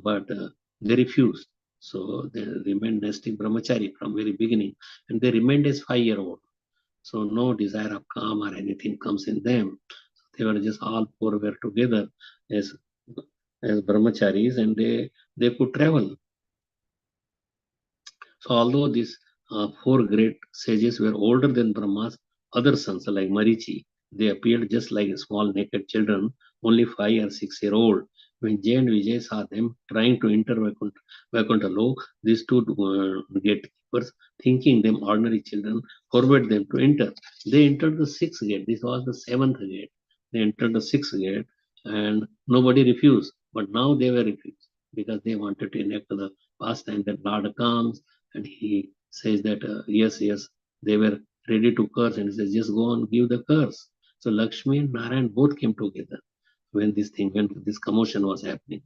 but they refused. So they remained nesting brahmachari from very beginning, and they remained as 5-year-old. So no desire of calm or anything comes in them. They were just all four were together as brahmacharis, and they could travel. So although these four great sages were older than Brahma's other sons, like Marichi, they appeared just like small naked children, only 5 or 6 years old, When Jay and Vijay saw them trying to enter Vaikuntha Lok, these two gatekeepers, thinking them ordinary children, forbade them to enter. They entered the sixth gate. This was the seventh gate. They entered the sixth gate and nobody refused. But now they were refused because they wanted to enact the pastime that Lord comes and he says that yes, they were ready to curse and he says, just go and give the curse. So Lakshmi and Narayan both came together when this commotion was happening.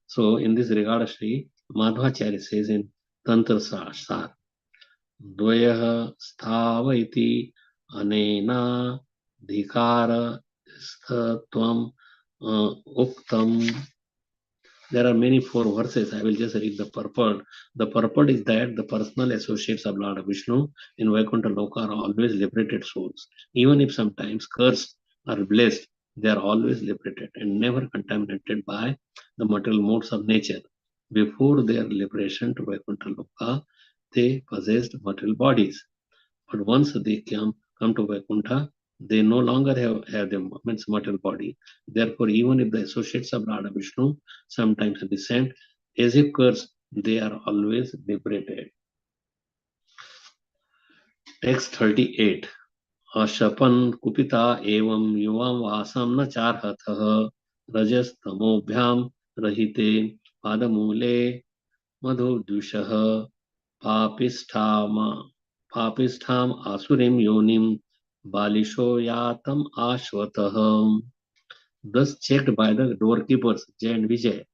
So in this regard, Sri Madhvacharya says in Tantra Sar, Dvayah sthavati anena dhikara sthatvam uktam. There are many four verses. I will just read the purport. The purport is that the personal associates of Lord Vishnu in Vaikuntha Loka are always liberated souls. Even if sometimes cursed or blessed, they are always liberated and never contaminated by the material modes of nature. Before their liberation to Vaikuntha Loka, they possessed material bodies. But once they come to Vaikuntha, they no longer have the material body. Therefore, even if the associates of Lord Vishnu sometimes descend, as if cursed, they are always liberated. Text 38. Ashapan kupita evam yuvam vasam na charhatah rajastamobhyam rahite padamule madhudushaha पापिष्ठाम आसुरीम योनिम बालिशो यातम ashvatah. Thus checked by the doorkeepers Jay and Vijay,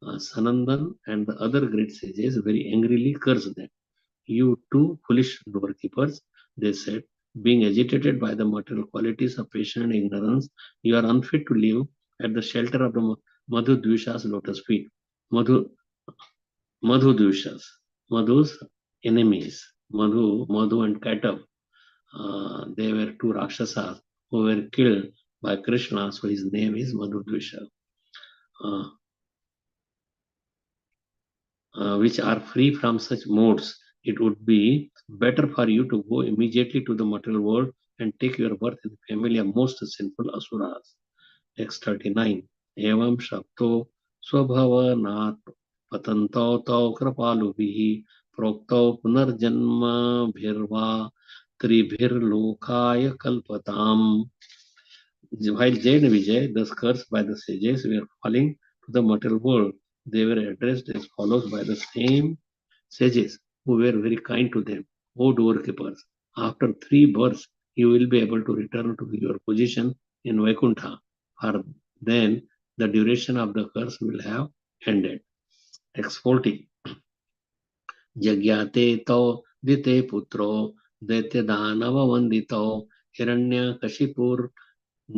Sanandan and the other great sages very angrily cursed them. You two foolish doorkeepers, they said, being agitated by the material qualities of passion and ignorance, you are unfit to live at the shelter of the Madhudvisha's lotus feet. Madhudvishas, Madhu's enemies, Madhu and Kaitav. They were two Rakshasas who were killed by Krishna, so his name is Madhudvisha, which are free from such modes. It would be better for you to go immediately to the material world and take your birth in the family of most sinful asuras. Text 39. Evam Shakto Swabhavanat Patantau Tau Krapalubhihi Proktau Punarjanma Bhirva Tribhirlokaya Kalpatam. While Jay and Vijay, thus cursed by the sages, were falling to the material world, they were addressed as follows by the same sages who were very kind to them. O doorkeepers, after 3 births, you will be able to return to your position in Vaikuntha, for then the duration of the curse will have ended. Text 40. Jagyate tau dite putro दैत्य दानव वंदितो हिरण्यकशिपुर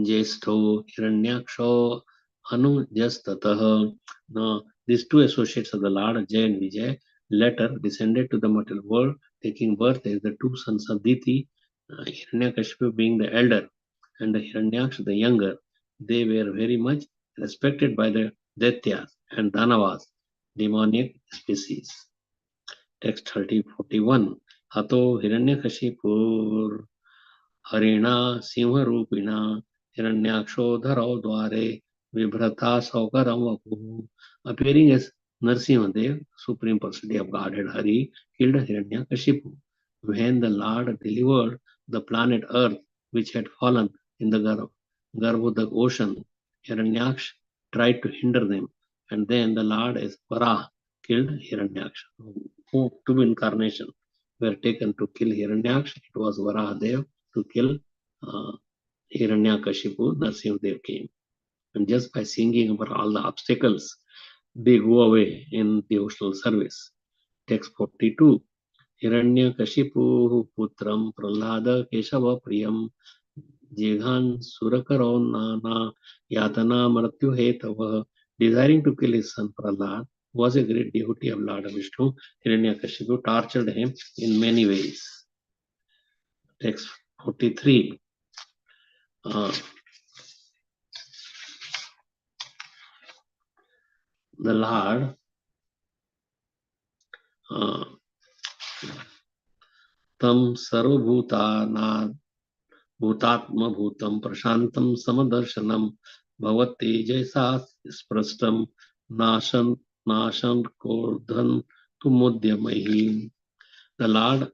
ज्येष्ठो हिरण्याक्षो anujastataha. Now, these two associates of the Lord, Jay and Vijay, later descended to the material world, taking birth as the two sons of Diti, Hiranyakashipu being the elder and the Hiranyaksh the younger. They were very much respected by the Daityas and Danavas, demonic species. Text 3041. Hato Hiranyakashipur Harina Simharupina Hiranyaksho Dharau Dware Vibhrata Saukaram Vapu. Appearing as Narsimhadev, Supreme Personality of Godhead Hari, killed Hiranyakashipu. When the Lord delivered the planet Earth, which had fallen in the Garbha of the ocean, Hiranyaksh tried to hinder them, and then the Lord as Varaha killed Hiranyaksh. Two incarnations were taken to kill Hiranyaksh. It was Varahadev to kill Hiranyakashipu. Narsimhadev came. And just by singing about all the obstacles, they go away in devotional service. Text 42. Hiranyakashipu putram pralada keshava priyam jeghan surakaro nana yatana mrityu hetavah. Desiring to kill his son Prahlad, was a great devotee of Lord Vishnu. Hiranyakashipu tortured him in many ways. Text 43. The Lord tam sarvabhutana bhutatma bhutam prashantam samadarshanam Bhavatejasa sprastam nashan kordhan tumudyamahi. The Lord,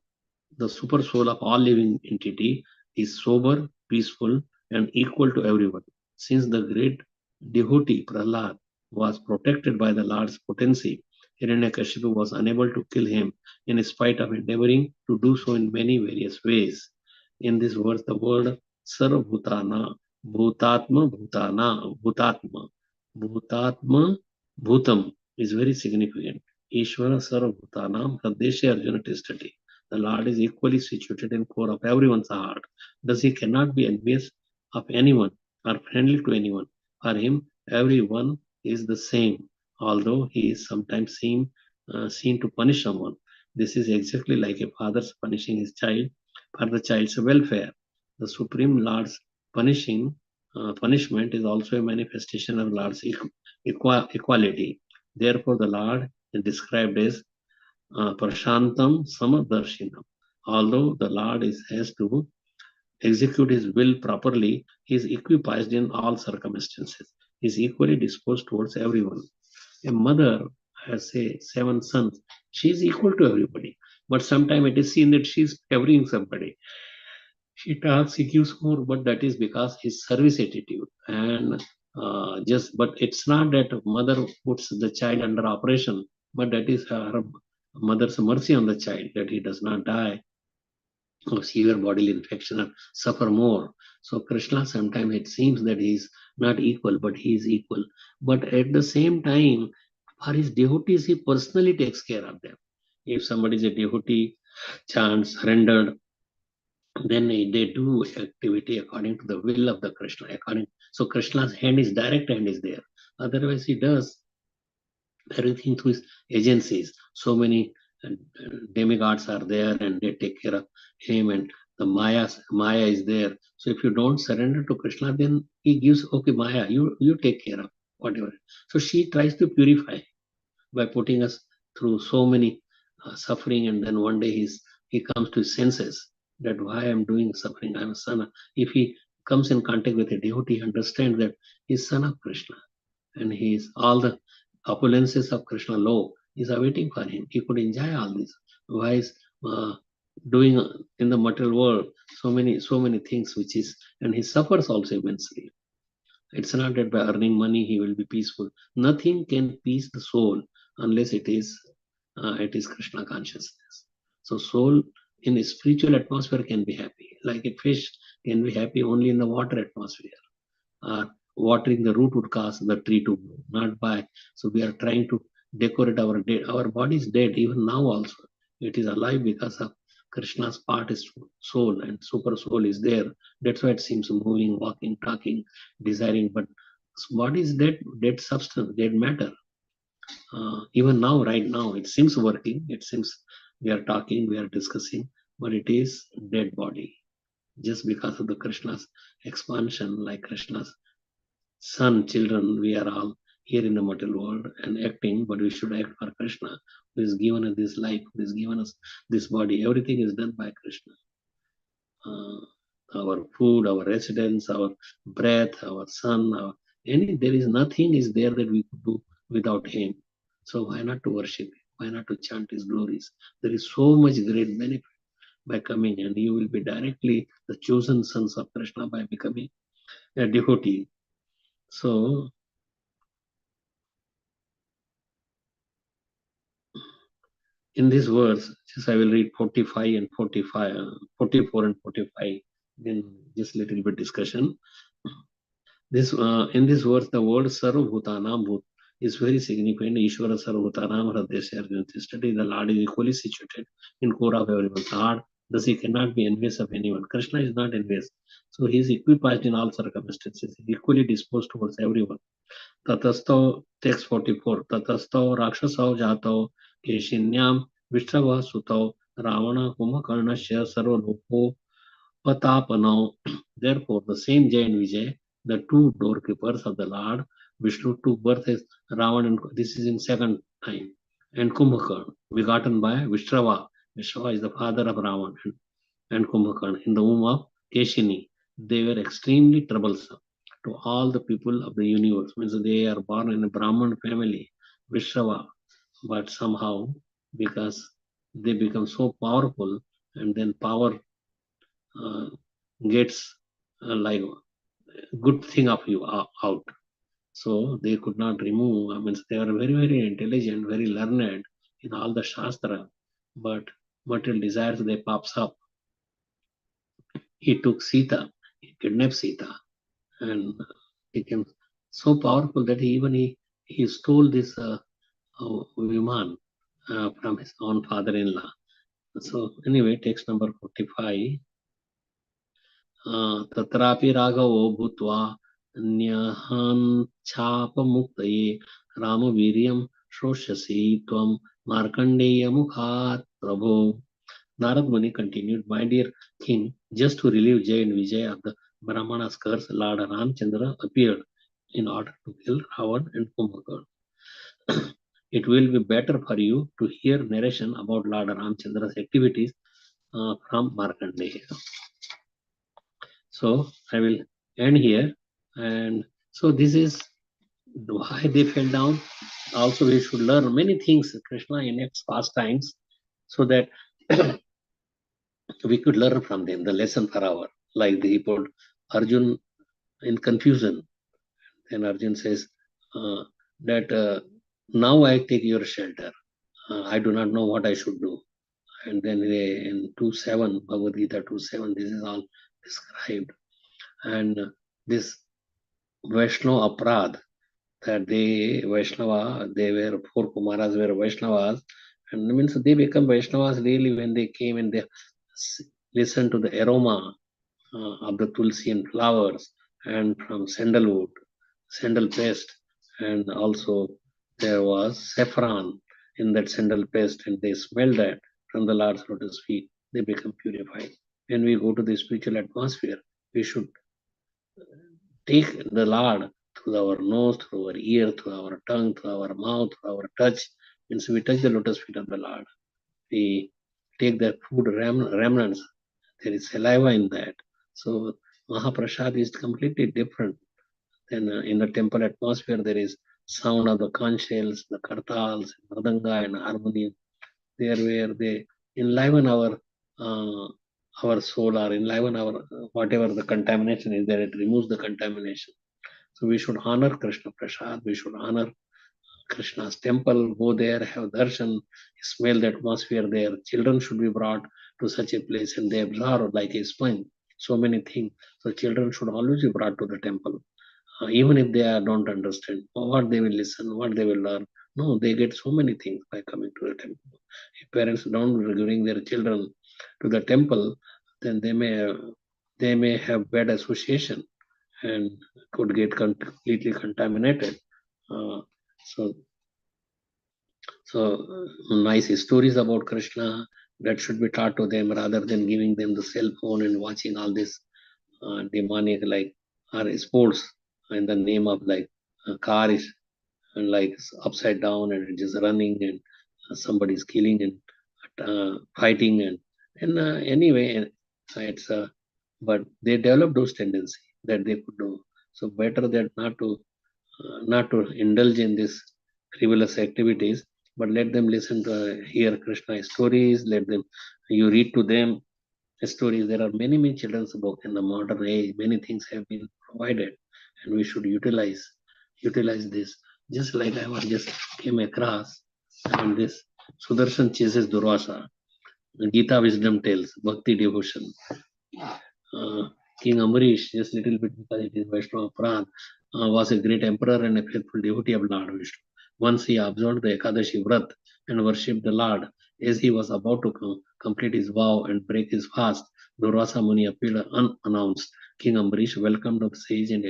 the super soul of all living entity, is sober, peaceful, and equal to everyone. Since the great devotee Prahlad was protected by the Lord's potency, Hiranyakashipu was unable to kill him in spite of endeavoring to do so in many various ways. In this verse, the word Sarvabhutana, Bhutatma, Bhutam is very significant. Ishvara Sarvabhutanam Hradeshe Arjuna Tistati. The Lord is equally situated in core of everyone's heart. Thus he cannot be envious of anyone or friendly to anyone. For him, everyone is the same, although he is sometimes seen to punish someone. This is exactly like a father punishing his child for the child's welfare. The Supreme Lord's punishment is also a manifestation of Lord's equality. Therefore, the Lord is described as Prashantam Samadarshina. Although the Lord has to execute his will properly, he is equipoised in all circumstances. He is equally disposed towards everyone. A mother has, say, 7 sons. She is equal to everybody. But sometimes it is seen that she is favoring somebody. She talks, he gives more, but that is because his service attitude. And but it's not that mother puts the child under operation, but that is her mother's mercy on the child, that he does not die of severe bodily infection or suffer more. So Krishna, sometimes it seems that he is not equal, but he is equal. But at the same time, for his devotees, he personally takes care of them. If somebody is a devotee, chants, surrendered, then they do activity according to the will of the Krishna. So Krishna's direct hand is there. Otherwise, he does everything through his agencies. So many demigods are there, and they take care of him, and the Maya is there. So if you don't surrender to Krishna, then he gives, okay, Maya, you take care of whatever. So she tries to purify by putting us through so many suffering, and then one day he comes to his senses that why I'm doing suffering. I'm a son. If he comes in contact with a devotee, he understands that he's son of Krishna, and he is all the opulences of Krishna law is awaiting for him. He could enjoy all this. Why is doing in the material world so many things, which is, and he suffers also immensely. It's not that by earning money he will be peaceful. Nothing can peace the soul unless it is Krishna consciousness. So soul in a spiritual atmosphere can be happy. Like a fish can be happy only in the water atmosphere. Watering the root would cause the tree to grow, not by. So we are trying to decorate our dead. Our body is dead even now also. It is alive because of Krishna's part is soul, and super soul is there. That's why it seems moving, walking, talking, desiring. But body is dead substance, dead matter. Even now, right now, it seems working. It seems we are talking, we are discussing, but it is dead body. Just because of the Krishna's expansion, like Krishna's son, children, we are all here in the material world and acting, but we should act for Krishna, who has given us this life, who has given us this body. Everything is done by Krishna. Our food, our residence, our breath, our sun, there is nothing is there that we could do without him. So why not to worship him? Why not to chant his glories? There is so much great benefit by coming, and you will be directly the chosen sons of Krishna by becoming a devotee. So in this verse, just I will read 45 and 45, 44 and 45, then just little bit discussion. This in this verse, the word Sarvabhutanam Bhut is very significant. Ishvara Sarvabhutanam Hradesya Arjuna. The Lord is equally situated in core of everyone's heart. Thus he cannot be envious of anyone. Krishna is not envious. So he is equipped in all circumstances. He is equally disposed towards everyone. Tatasto, text 44, Tatasto Rakshasau Jato Keshinyam Vishrava Sutau Ravana Kumbhakarnasya Sarvalopo Patapanau. Therefore, the same Jay and Vijay, the two doorkeepers of the Lord, Vishnu took birth as Ravana, and this is in second time, and Kumbhakarna, begotten by Vishrava. Vishrava is the father of Ravana and Kumbhakarna in the womb of Keshini. They were extremely troublesome. to all the people of the universe. Means they are born in a Brahman family, Vishrava, but somehow because they become so powerful, and then power gets like good thing of you out. So they could not remove. I mean, they are very, very intelligent, very learned in all the Shastra, but material desires they pops up. He took Sita, he kidnapped Sita, and became so powerful that he stole this Viman from his own father-in-law. So anyway, text number 45. तत्रापि राघवो भूत्वा न्यहाञ्छापमुक्तये रामवीर्यं श्रोष्यसि त्वं मार्कण्डेयमुखात् प्रभो. Narad Muni continued, my dear king, just to relieve Jay and Vijay of the Brahmana's curse, Lord Ramchandra appeared in order to kill Ravan and Kumbhakarna. It will be better for you to hear narration about Lord Ramchandra's activities from Markandeya. So I will end here. And so this is why they fell down. Also, we should learn many things, Krishna, in its pastimes, so that we could learn from them the lesson for our. Like he put Arjun in confusion. And Arjun says that now I take your shelter. I do not know what I should do. And then in 2.7, Bhagavad Gita 2.7, this is all described. And this Vaishnava Aprad, that Vaishnava, they were, 4 Kumaras were Vaishnavas, and means they become Vaishnavas really when they came and they listened to the aroma of the tulsi and flowers, and from sandalwood, sandal paste, and also there was saffron in that sandal paste, and they smelled that from the Lord's lotus feet, they become purified. When we go to the spiritual atmosphere, we should take the Lord through our nose, through our ear, through our tongue, through our mouth, through our touch. Means we touch the lotus feet of the Lord. We take the food remnants. There is saliva in that. So Mahaprasad is completely different. Then in the temple atmosphere, there is sound of the conch shells, the kartals, mridanga, and harmonium. There where they enliven our soul, or enliven our whatever the contamination is there. It removes the contamination. So we should honor Krishna Prasad. We should honor Krishna's temple. Go there, have darshan, smell the atmosphere there. Children should be brought to such a place and they absorb like a sponge so many things. So children should always be brought to the temple. Even if they don't understand what they will listen, what they will learn. No, they get so many things by coming to the temple. If parents don't bring their children to the temple, then they may have bad association and could get completely contaminated. So nice stories about Krishna that should be taught to them rather than giving them the cell phone and watching all this demonic like sports in the name of like a car is like upside down and just running and somebody is killing and fighting and anyway it's but they develop those tendencies that they could do. So better that not to indulge in these frivolous activities, but let them listen to hear Krishna stories. Let them you read to them stories. There are many children's books in the modern age. Many things have been provided, and we should utilize this. Just like I was just came across, and this Sudarshan chases Durvasa. Gita wisdom tells bhakti devotion. King Amrish, just little bit because it is Vaishnava Pran, was a great emperor and a faithful devotee of Lord Vishnu. Once he observed the Ekadashi Vrat and worshipped the Lord. As he was about to complete his vow and break his fast, Durvasa Muni appeared unannounced. King Amrish welcomed the sage and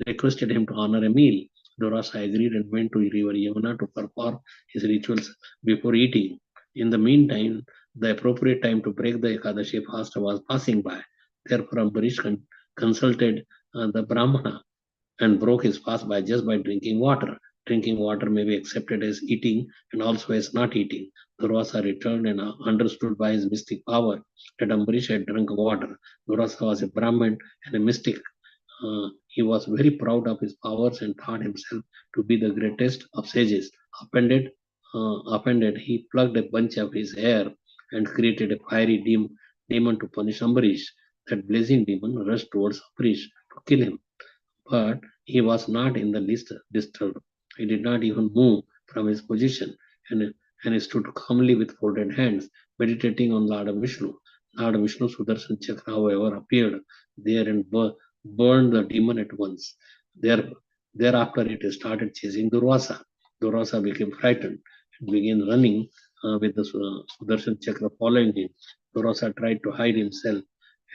requested him to honor a meal. Durvasa agreed and went to river Yamuna to perform his rituals before eating. In the meantime, the appropriate time to break the Ekadashi fast was passing by. Therefore, Ambarish consulted the Brahmana and broke his fast by drinking water. Drinking water may be accepted as eating and also as not eating. Durvasa returned and understood by his mystic power that Ambarish had drunk water. Durvasa was a Brahmin and a mystic He was very proud of his powers and thought himself to be the greatest of sages. Offended, he plucked a bunch of his hair and created a fiery demon to punish Ambarish. That blazing demon rushed towards Ambarish to kill him, but he was not in the least disturbed. He did not even move from his position, and he stood calmly with folded hands, meditating on Lord Vishnu. Lord Vishnu Sudarshan Chakra, however, appeared there and burned the demon at once. Thereafter, it started chasing Durvasa. Durvasa became frightened and began running with the Sudarshan Chakra following him. Durvasa tried to hide himself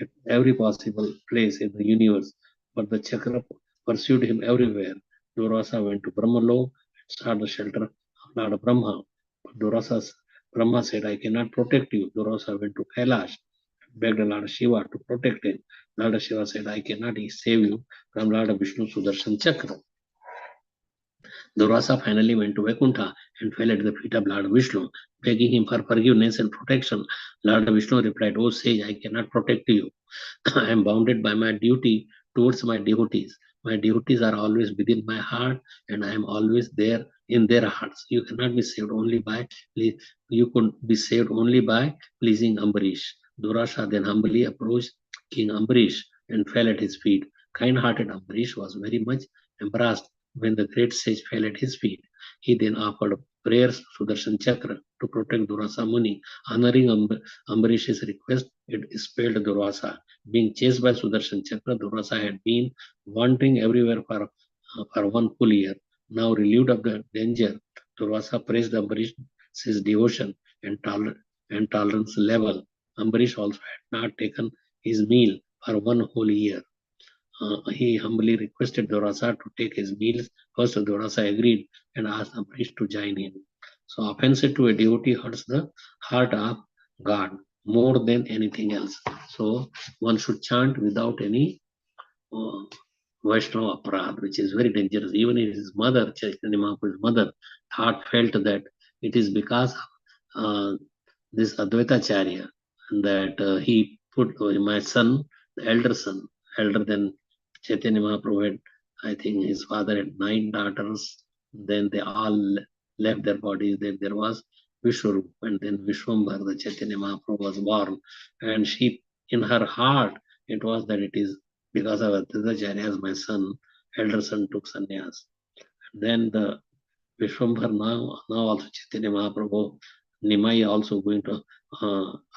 at every possible place in the universe, but the Chakra pursued him everywhere. Durvasa went to Brahmalok and sought the shelter of Lord Brahma. But Brahma said, I cannot protect you. Durvasa went to Kailash, begged Lord Shiva to protect him. Lord Shiva said, I cannot save you from Lord Vishnu Sudarshan Chakra. Durvasa finally went to Vaikuntha and fell at the feet of Lord Vishnu, begging him for forgiveness and protection. Lord Vishnu replied, O sage, I cannot protect you. I am bounded by my duty towards my devotees. My devotees are always within my heart, and I am always there in their hearts. You cannot be saved only by pleasing Ambarish. Durvasa then humbly approached King Ambarish and fell at his feet. Kind-hearted Ambarish was very much embarrassed when the great sage fell at his feet. He then offered prayers to Sudarshan Chakra to protect Durvasa Muni. Honoring Ambarish's request, it expelled Durvasa. Being chased by Sudarshan Chakra, Durvasa had been wandering everywhere for 1 full year. Now relieved of the danger, Durvasa praised Ambarish's devotion and tolerance level. Ambarish also had not taken his meal for 1 whole year. He humbly requested Durvasa to take his meals. First, Durvasa agreed and asked Ambarish to join him. So, offense to a devotee hurts the heart of God more than anything else. So, one should chant without any Vaishnava aparad, which is very dangerous. Even his mother, Chaitanya Mahaprabhu's mother, felt that it is because of this Advaitacharya that he put my son, the elder son, elder than Chaitanya Mahaprabhu had, I think his father had 9 daughters. Then they all left their bodies. Then there was Vishwarup, and then Vishwambar, the Chaitanya Mahaprabhu was born. And she, in her heart, it was that it is because of Advaitacharya as my son, elder son took sannyas. Then the Vishwambar now also Chaitanya Mahaprabhu, Nimai also going to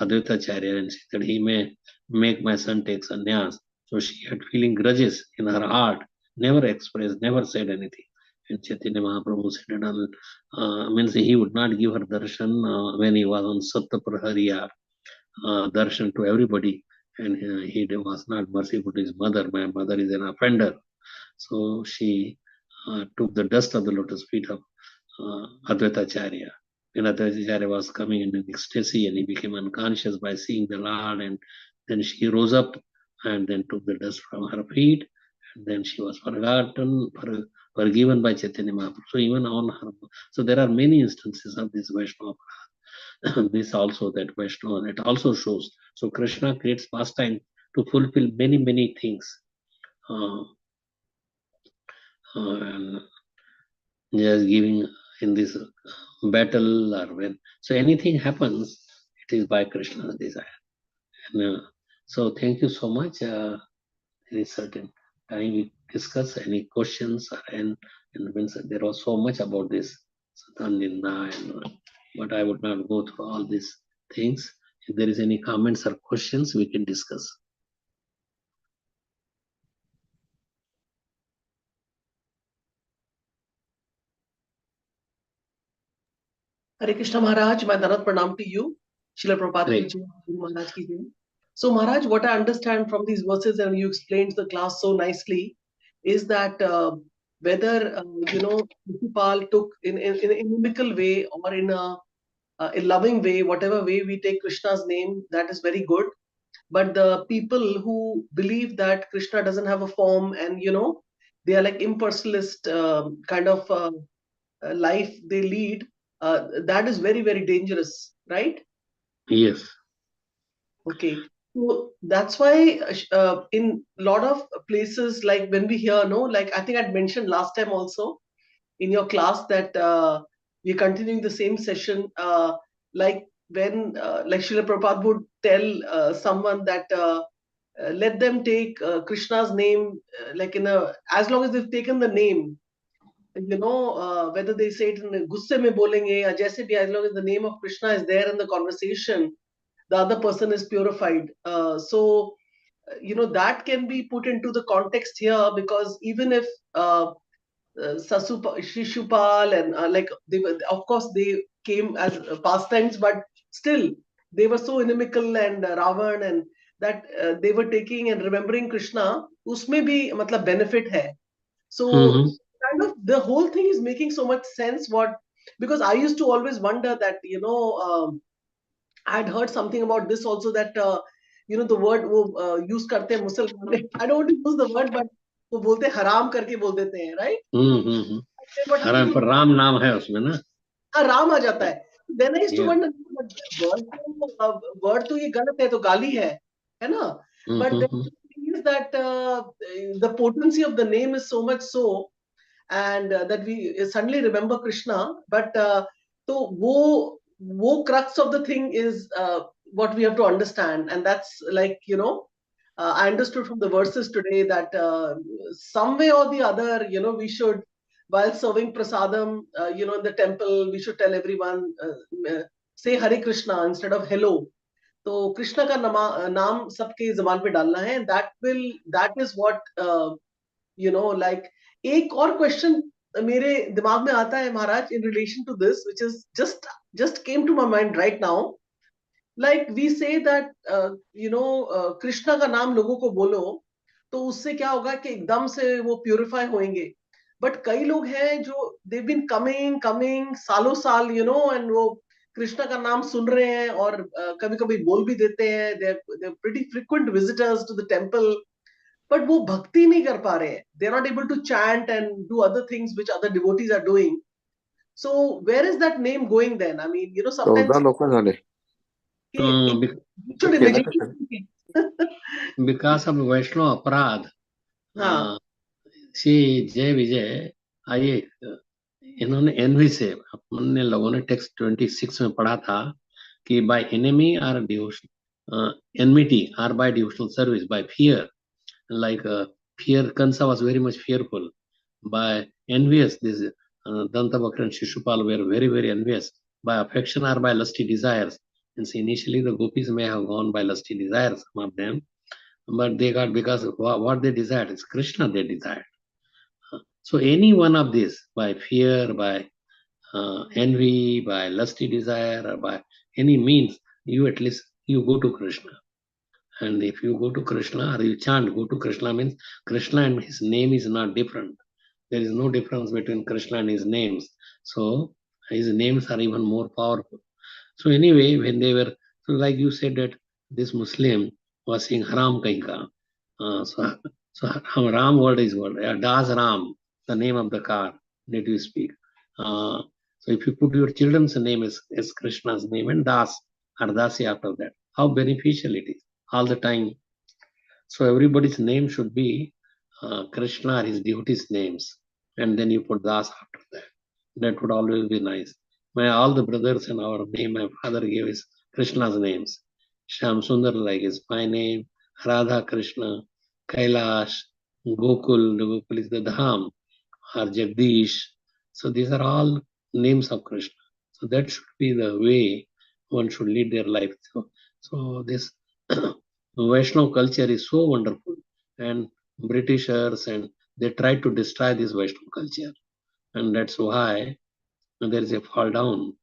Advaitacharya and said that he may make my son take sannyas. So she had feeling grudges in her heart, never expressed, never said anything. And Chaitanya Mahaprabhu said means he would not give her darshan when he was on Satta Prahariya, darshan to everybody. And he was not merciful to his mother. My mother is an offender. So she took the dust of the lotus feet of Advaitacharya. When Advaitacharya was coming in ecstasy and he became unconscious by seeing the Lord, and then she rose up and then took the dust from her feet, and then she was forgiven by Chaitanya Mahaprabhu. So even on her, so there are many instances of this Vaishnava. This also that Vaishnava, it also shows. So Krishna creates pastime to fulfill many things. And just giving in this battle or when so anything happens, it is by Krishna's desire. And, so thank you so much. There is certain time we discuss any questions and there was so much about this Satandinda but I would not go through all these things. If there is any comments or questions, we can discuss. Hare Krishna Maharaj, my Danat Pranam to you. Srila Prabhupada ki jai, Guru Maharaj ki jai. So Maharaj, what I understand from these verses and you explained to the class so nicely is that whether, Prabhupada took in a mimical way or in a loving way, whatever way we take Krishna's name, that is very good. But the people who believe that Krishna doesn't have a form and, they are like impersonalist kind of life they lead, that is very dangerous, right? Yes. Okay. So that's why in a lot of places, like when we hear, no, like I think I'd mentioned last time also in your class that we're continuing the same session. Like when, like Srila Prabhupada would tell someone that let them take Krishna's name, like in a, as long as they've taken the name, whether they say it in gusse mein bolenge or jaise bhi, as long as the name of Krishna is there in the conversation, the other person is purified. That can be put into the context here, because even if Shishupal and like they were, of course, they came as pastimes, but still they were so inimical, and Ravan, and that they were taking and remembering Krishna. Usme bhi matlab benefit hai. So Mm-hmm. kind of the whole thing is making so much sense. Because I used to always wonder that I had heard something about this also, that the word वो use करते हैं मुसलमान. I don't want to use the word, but वो बोलते हैं हराम करके बोल देते हैं, right? Mm-hmm. But how हराम do पर राम नाम है उसमें ना. हाँ, राम आ जाता है. Then I used to Yeah. wonder, word तो ये गलत है, तो गाली है ना? But then Mm-hmm. the thing is that the potency of the name is so much so, and that we suddenly remember Krishna. But so wo crux of the thing is what we have to understand, and that's like I understood from the verses today that some way or the other, we should, while serving prasadam, in the temple, we should tell everyone, say Hare Krishna instead of hello. तो कृष्ण का नाम सबके जबान पे डालना है. That is what like. एक और क्वेश्चन मेरे दिमाग में आता है महाराज, in relation to this, which is just came to my mind right now. Like we say that Krishna का नाम लोगों को बोलो, तो उससे क्या होगा कि एकदम से वो प्यूरिफाई होंगे. बट कई लोग हैं जो they've been coming सालों साल, and वो कृष्णा का नाम सुन रहे हैं, और कभी कभी बोल भी देते हैं. they're pretty frequent visitors to the temple, but वो भक्ति नहीं कर पा रहे हैं. They're not able to chant and do other things which other devotees are doing. So where is that name going then? I mean, sometimes 14 लोक झाले. you should केलं immediately कसं? Because of वैष्णव अपराध. हाँ. श्री जय विजय आइए, इन्होंने एनवी से, अपने लोगों ने टेक्स्ट 26 में पढ़ा था कि by enemy or devotion, enmity or by devotional service, by fear, like fear, Kansa was very much fearful. By envious, this Dantavakra and Shishupal were very, very envious. By affection or by lusty desires. And so initially the gopis may have gone by lusty desires, some of them, but they got, because what they desired is Krishna they desired. So any one of these, by fear, by envy, by lusty desire, or by any means, you at least you go to Krishna. And if you go to Krishna or you chant, go to Krishna means Krishna and his name is not different. There is no difference between Krishna and his names. So his names are even more powerful. So anyway, when they were, so like you said that this Muslim was saying Haram Kainka. So Ram word is what? Das Ram, the name of the car that you speak. So if you put your children's name as Krishna's name and Das or Dasi after that, how beneficial it is all the time. So everybody's name should be Krishna or his devotees' names, and then you put Das after that. That would always be nice. All the brothers and our name, my father gave is Krishna's names. Sham Sundar like is my name, Radha Krishna, Kailash, Gokul, the Gokul is the Dham, or Jagdish. So these are all names of Krishna. So that should be the way one should lead their life. So this Vaishnav culture is so wonderful, and Britishers and they tried to destroy this Vaishnav culture, and that's why there is a fall down.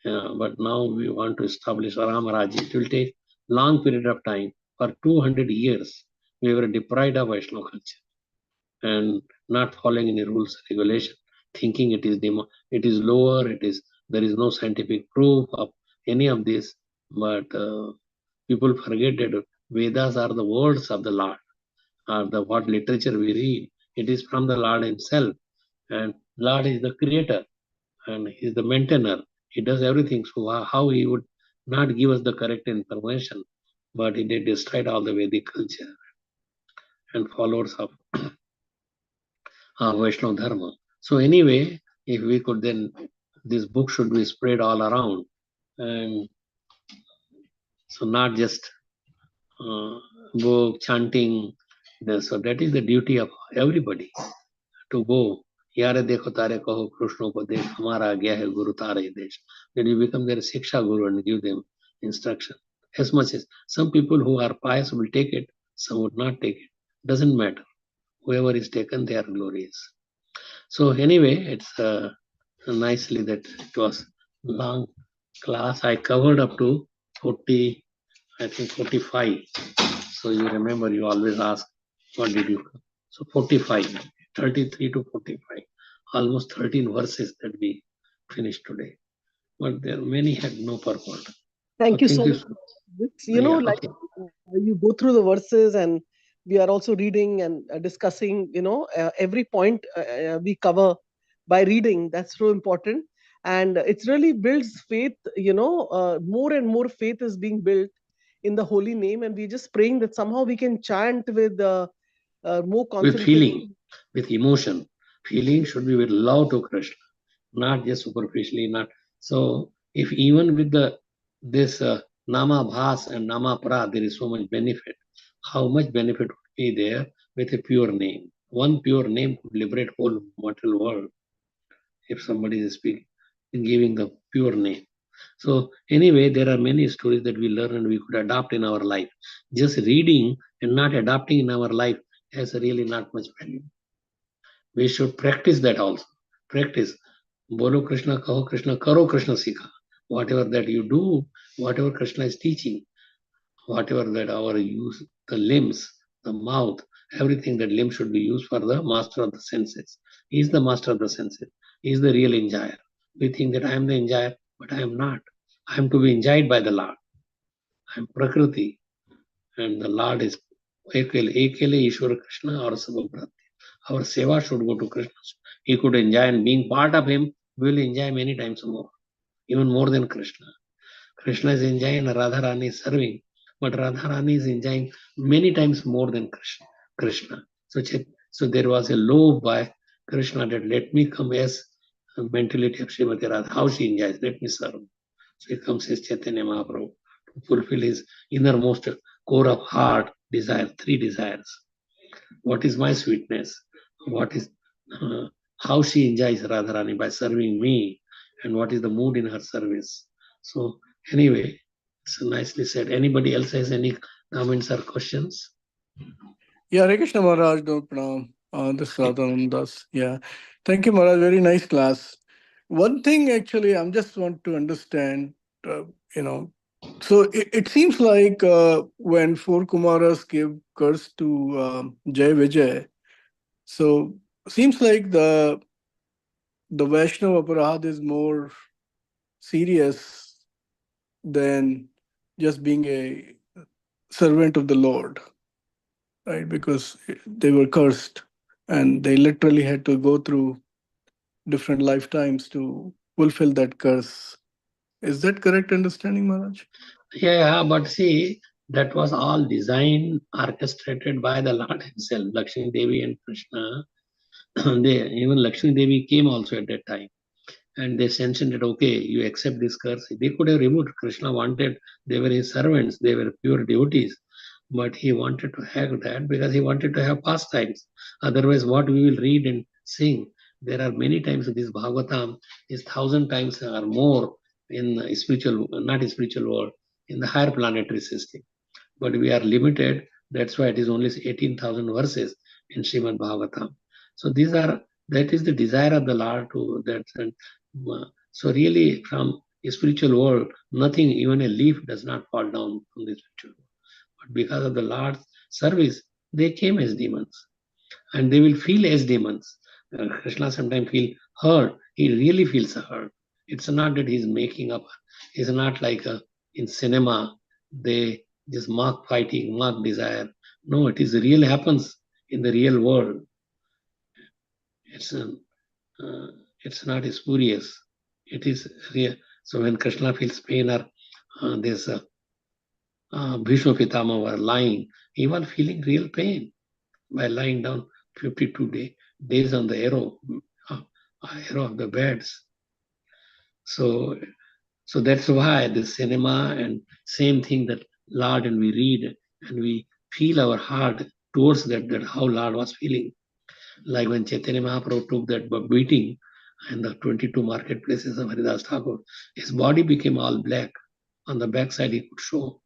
But now we want to establish Ram Raj. It will take long period of time. For 200 years, we were deprived of Vaishnav culture and not following any rules and regulation, thinking it is lower. There is no scientific proof of any of this. But people forget that Vedas are the words of the Lord. What literature we read, it is from the Lord himself, and Lord is the creator and he is the maintainer. He does everything. So how he would not give us the correct information? but it destroyed all the Vedic culture and followers of Vaishnava Dharma. So anyway, if we could then, this book should be spread all around, and so not just go chanting. So that is the duty of everybody to go. Yare dekho tare kaho Krishna upadesh, hamara agya hai guru tare desh. Then you become their Shiksha Guru and give them instruction. As much as some people who are pious will take it, some would not take it. Doesn't matter. Whoever is taken, they are glorious. So anyway, it's nicely that it was long class. I covered up to 40, I think 45. So you remember, you always ask, what did you cover? So 45, 33 to 45, almost 13 verses that we finished today. But there many had no purport. Thank you so you. much. This, like you go through the verses, and we are also reading and discussing, every point we cover by reading. That's so important. And it's really builds faith, more and more faith is being built in the holy name. And we're just praying that somehow we can chant with more With concentration. feeling, with emotion. Feeling should be with love to Krishna, not just superficially. Not so. If even with this nama bhas and nama pra, there is so much benefit. How much benefit would be there with a pure name? One pure name could liberate whole mortal world. If somebody is speaking, giving the pure name. So anyway, there are many stories that we learn and we could adopt in our life. Just reading and not adopting in our life has really not much value. We should practice that also. Practice. Bolo Krishna, kaho Krishna, karo Krishna sikha. Whatever that you do, whatever Krishna is teaching, whatever that our use, the limbs, the mouth, everything that limb should be used for the master of the senses. He is the master of the senses. He is the real enjoyer. We think that I am the enjoyer, but I am not. I am to be enjoyed by the Lord. I am Prakriti, and the Lord is Ekele Ishwara Krishna or Sabhabrati. Our seva should go to Krishna. He could enjoy, and being part of him, we will enjoy many times more, even more than Krishna. Krishna is enjoying and Radharani is serving, but Radharani is enjoying many times more than Krishna. So there was a law by Krishna that let me come as a mentality of Srimati Radha, how she enjoys, let me serve. So he comes as Chaitanya Mahaprabhu to fulfill his innermost core of heart desire, three desires. What is my sweetness? What is how she enjoys Radharani by serving me, and what is the mood in her service? So anyway, it's nicely said. Anybody else has any comments or questions? Yeah, Hare Krishna Maharaj, don't pranam. This is Radhanand Das. Yeah. Thank you, Maharaj. Very nice class. One thing actually, I just want to understand, so it seems like when four Kumaras gave curse to Jai Vijay, so seems like the Vaishnava Aparad is more serious than just being a servant of the Lord, right? Because they were cursed and they literally had to go through different lifetimes to fulfill that curse. Is that correct understanding, Maharaj? Yeah, but see, that was all designed, orchestrated by the Lord himself, Lakshmi Devi and Krishna. Even Lakshmi Devi came also at that time. And they sanctioned it, okay, you accept this curse. They could have removed. Krishna wanted, they were his servants, they were pure devotees. But he wanted to have that because he wanted to have pastimes. Otherwise, what we will read and sing, there are many times this Bhagvatam is 1,000 times or more in spiritual, not in spiritual world, in the higher planetary system. But we are limited. That's why it is only 18,000 verses in Srimad Bhagavatam. So that is the desire of the Lord to that. And so really from a spiritual world, nothing, even a leaf does not fall down from the spiritual world. But because of the Lord's service, they came as demons. And they will feel as demons. Krishna sometimes feel hurt. He really feels hurt. It's not that he's making up. It's not like in cinema, they just mock fighting, mock desire. No, it is real happens in the real world. It's not spurious. It is real. So when Krishna feels pain or there's Bhishma Pitama were lying, he was feeling real pain by lying down 52 days on the arrow of the beds. So that's why the cinema and same thing that Lord, and we read and we feel our heart towards that how Lord was feeling. Like when Chaitanya Mahaprabhu took that beating in the 22 marketplaces of Haridas Thakur, his body became all black. On the backside, he could show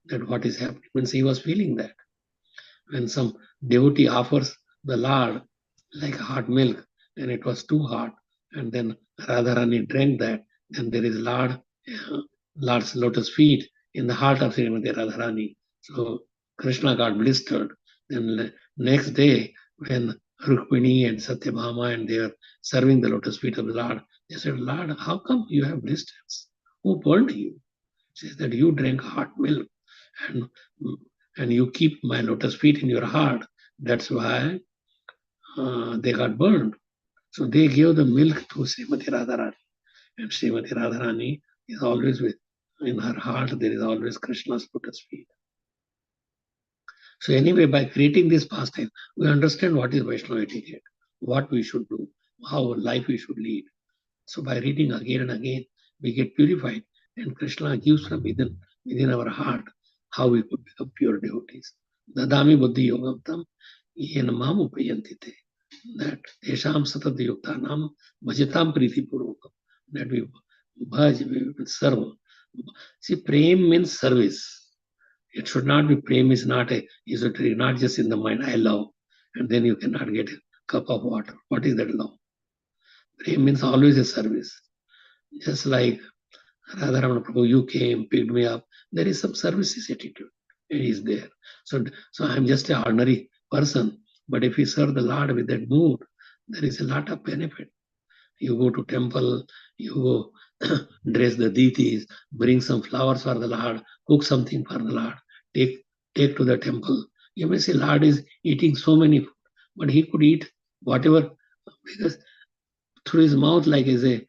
that what is happening. Means he was feeling that. When some devotee offers the Lord like hot milk, and it was too hot, and then Radharani drank that, then there is Lord's lotus feet in the heart of Srimati Radharani. So Krishna got blistered. Then next day, when Rukmini and Satyabhama and they were serving the lotus feet of the Lord, they said, Lord, how come you have blisters? Who burned you? He says that you drank hot milk and you keep my lotus feet in your heart. That's why they got burned. So they gave the milk to Srimati Radharani. And Srimati Radharani is always in her heart, there is always Krishna's lotus feet. So anyway, by creating this pastime, we understand what is Vaishnava etiquette, what we should do, how life we should lead. So by reading again and again, we get purified, and Krishna gives from within our heart how we could become pure devotees. Dadami buddhi yogam yen mam upayantite. That esham satad yuktanam bhajatam priti purvakam. That we bhaj, we serve. See, prem means service. It should not be prem is not a esoteric, not just in the mind, I love, and then you cannot get a cup of water. What is that love? Prem means always a service. Just like Radharamana Prabhu, you came, picked me up. There is some services attitude. It is there. So I'm just an ordinary person. But if you serve the Lord with that mood, there is a lot of benefit. You go to temple, you go dress the deities, bring some flowers for the Lord, cook something for the Lord, take to the temple. You may say Lord is eating so many food, but he could eat whatever, because through his mouth, like is a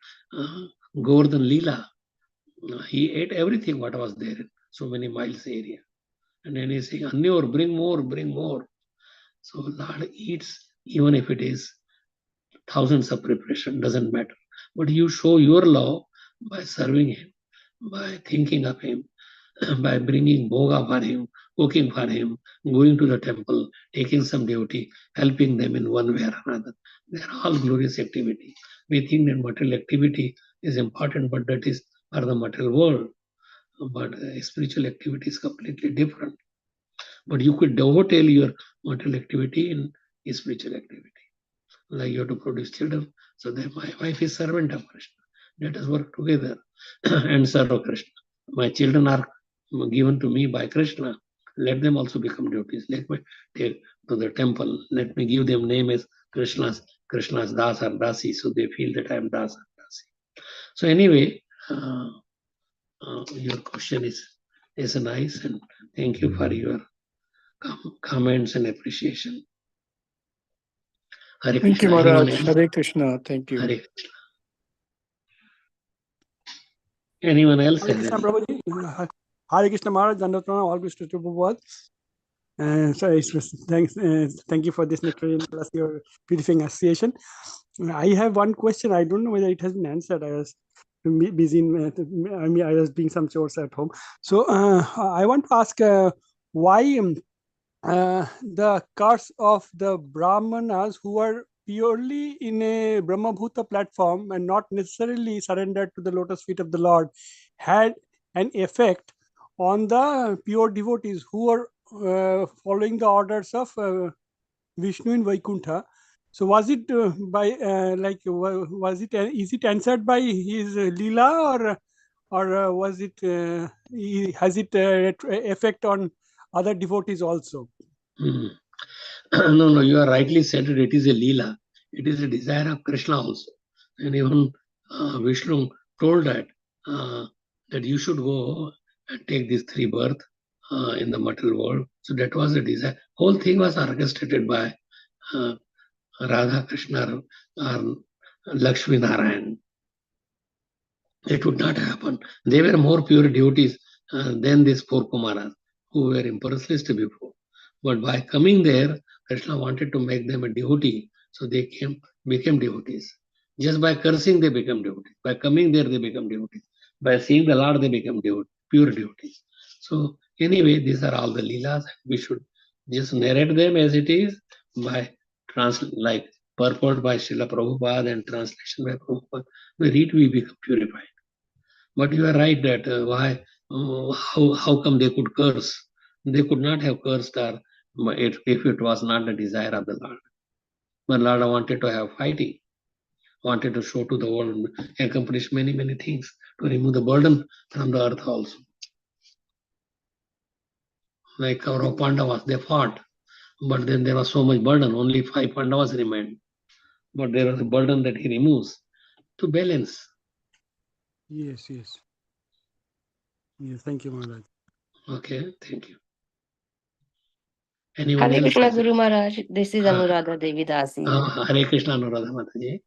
Govardhan Leela. He ate everything what was there in so many miles area. And then he's saying, Anyor, bring more, bring more. So Lord eats, even if it is thousands of preparation, doesn't matter. But you show your love by serving him, by thinking of him, by bringing bhoga for him, cooking for him, going to the temple, taking some duty, helping them in one way or another. They are all glorious activity. We think that material activity is important, but that is for the material world. But spiritual activity is completely different. But you could dovetail your material activity in spiritual activity. Like you have to produce children. So then my wife is servant of Krishna. Let us work together and serve Krishna. My children are given to me by Krishna. Let them also become devotees. Let me take to the temple. Let me give them name as Krishna's Das or Dasi, so they feel that I am Das or Dasi. So anyway, your question is nice, and thank you for your comments and appreciation. Hare Thank Krishna. you, Anyone Maharaj. else? Hare Krishna. Thank you. Hare Krishna. Anyone else? Hare Krishna, Prabhuji. Hare Krishna Maharaj, Dandatana, all Krishna Prabhupada. Thank you for this nectarine plus your purifying association. I have one question. I don't know whether it has been answered. I was busy I was doing some chores at home. So I want to ask why the curse of the Brahmanas who are purely in a Brahmabhuta platform and not necessarily surrendered to the lotus feet of the Lord had an effect on the pure devotees who are following the orders of Vishnu in Vaikuntha. So was it is it answered by his Leela, or was it has it effect on other devotees also? No, you are rightly said that it is a Leela. It is a desire of Krishna also. And even Vishnu told that you should go and take these 3 births in the material world. So that was a desire. Whole thing was orchestrated by Radha Krishna or Lakshmi Narayan. It would not happen. They were more pure devotees than these 4 Kumaras. who were imperialists before. But by coming there, Krishna wanted to make them a devotee, so they became devotees. Just by cursing, they become devotees. By coming there, they become devotees. By seeing the Lord, they become pure devotees. So anyway, these are all the leelas. We should just narrate them as it is by like purport by Srila Prabhupada and translation by Prabhupada. We read, we become purified. But you are right that how come they could curse? They could not have cursed her if it was not the desire of the Lord. But Lord wanted to have fighting, wanted to show to the world, accomplish many, many things to remove the burden from the earth also. Like our Pandavas, they fought, but then there was so much burden, only 5 Pandavas remained. But there was a burden that he removes to balance. Yes. Thank you, Maharaj. Okay, thank you. Anyone Hare else? Krishna Guru Maharaj. This is Anuradha Devi Dasi. Hare Krishna, Anuradha Mataji.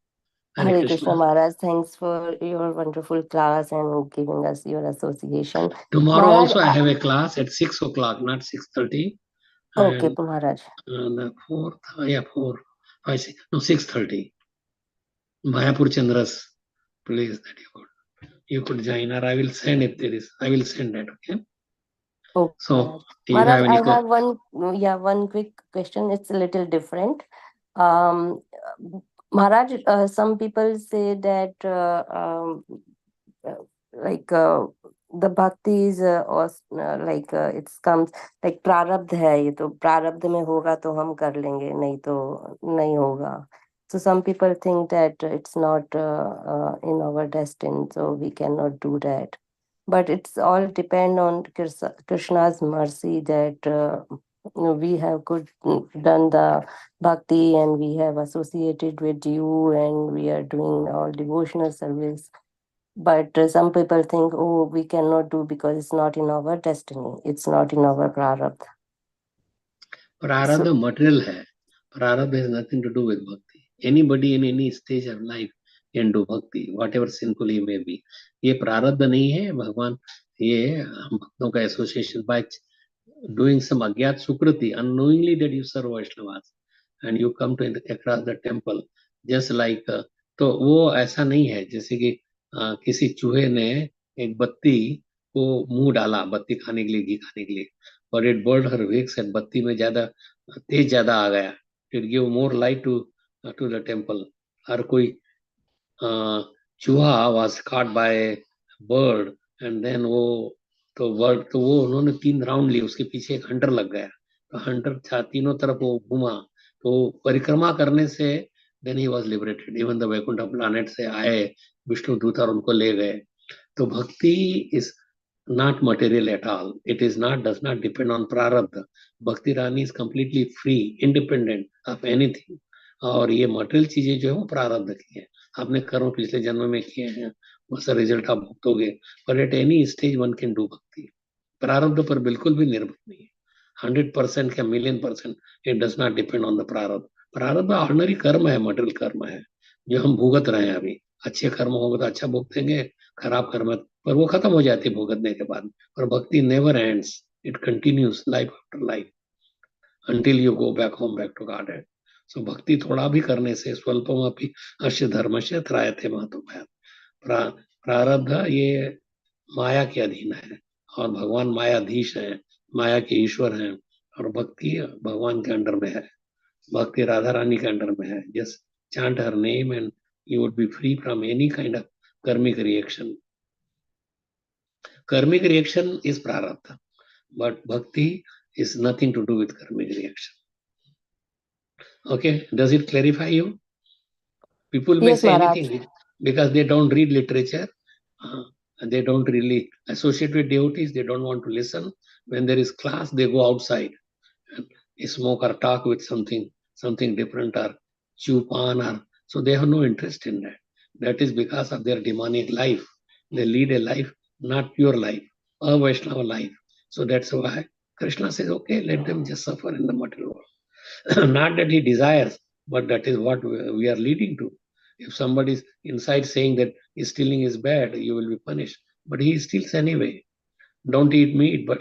Hare Krishna Maharaj. Thanks for your wonderful class and giving us your association. Tomorrow Maharaj, also I have a class at 6 o'clock, not 6:30. Okay, And Maharaj. the 4th, 4, 5, 6, no, 6:30. Mayapur Chandras, please, that you could join, or I will send if there is. I will send that, okay? Okay, So, you Maharaj, have any I have one quick question. It's a little different. Maharaj, some people say that like the bhakti is like it comes like प्रारब्ध है ये तो प्रारब्ध में होगा तो हम कर लेंगे नहीं तो नहीं होगा. So some people think that it's not in our destiny, so we cannot do that. But it's all depend on Krishna's mercy that we have done the bhakti and we have associated with you and we are doing all devotional service. But some people think, oh, we cannot do because it's not in our destiny. It's not in our prarabdha. Prarabdha material hai. Prarabdha has nothing to do with bhakti. Anybody in any stage of life can do bhakti, whatever sinful he may be. ये प्रारब्ध नहीं है भगवान, ये हम भक्तों का association by doing some agyat sukriti, unknowingly that you serve Vaishnavas and you come to across the temple, just like तो वो ऐसा नहीं है जैसे कि किसी चूहे ने एक बत्ती को मुंह डाला बत्ती खाने के लिए, घी खाने के लिए, और it bird her wicks and बत्ती में तेज ज्यादा आ गया, it give more light to the temple. हर कोई चूहा was caught by bird and then वो उन्होंने 3 राउंड लिए, उसके पीछे एक हंटर लग गया, तो हंटर था तीनों तरफ वो घुमा, तो परिक्रमा करने से then he was liberated. Even the Vaikuntha planet से आए विष्णु दूत और उनको ले गए. तो भक्ति is not material at all. It is not, does not depend on prarabdha. Bhakti Rani is completely free, independent of anything. और ये मटेरियल चीजें जो है वो प्रारब्ध की है. आपने कर्म पिछले जन्म में किए हैं, उसका रिजल्ट आप भुगतोगे. पर at any stage one can do भक्ति. प्रारब्ध पर बिल्कुल भी निर्भर नहीं है. 100% या 1,000,000% it does not depend on the प्रारब्ध. प्रारब्ध ऑर्डिनरी कर्म है, मटेरियल कर्म है जो हम भुगत रहे हैं अभी. अच्छे कर्म होंगे तो अच्छा भुगतेंगे, खराब कर्म पर वो खत्म हो जाती है भुगतने के बाद. पर भक्ति never ends, it continues life after life until you go back home, back to Godhead. So भक्ति थोड़ा भी करने से स्वल्पमपि अस्य धर्मस्य त्रायते महतो. प्रारब्ध ये माया के अधीन है और भगवान मायाधीश है, माया के ईश्वर हैं, और भक्ति भगवान के अंडर में है. भक्ति राधा रानी के अंडर में है. Just chant her name and you would be free from any kind of karmic reaction. Karmic reaction is prarabdha, but bhakti is nothing to do with karmic reaction. Okay, does it clarify you? People may say anything because they don't read literature, and they don't really associate with devotees, they don't want to listen. When there is class, they go outside and smoke or talk with something different, or chew pan, or so they have no interest in that. That is because of their demonic life. They lead a life, not pure life, a Vaishnava life. So that's why Krishna says, okay, let them just suffer in the material world. Not that he desires, but that is what we are leading to. If somebody is inside saying that stealing is bad, you will be punished. But he steals anyway. Don't eat meat, but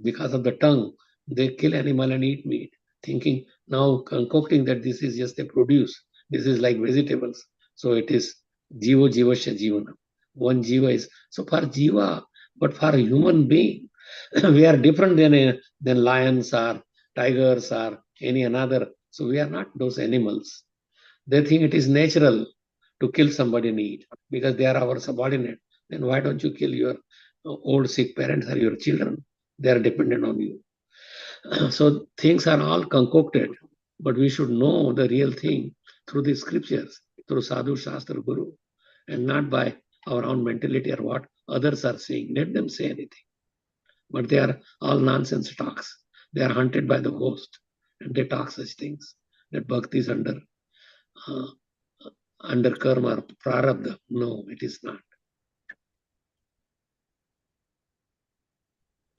because of the tongue, they kill animal and eat meat, thinking now concocting that this is just a produce. This is like vegetables. So it is jivo jivasya jivana. One jiva is so for jiva, but for a human being, we are different than lions or tigers or any another. So we are not those animals. They think it is natural to kill somebody and eat because they are our subordinate. Then why don't you kill your old sick parents or your children? They are dependent on you. So things are all concocted, but we should know the real thing through the scriptures, through Sadhu Shastra Guru, and not by our own mentality or what others are saying. Let them say anything. But they are all nonsense talks. They are hunted by the ghost, and they talk such things that bhakti is under karma or prarabdha. No, it is not.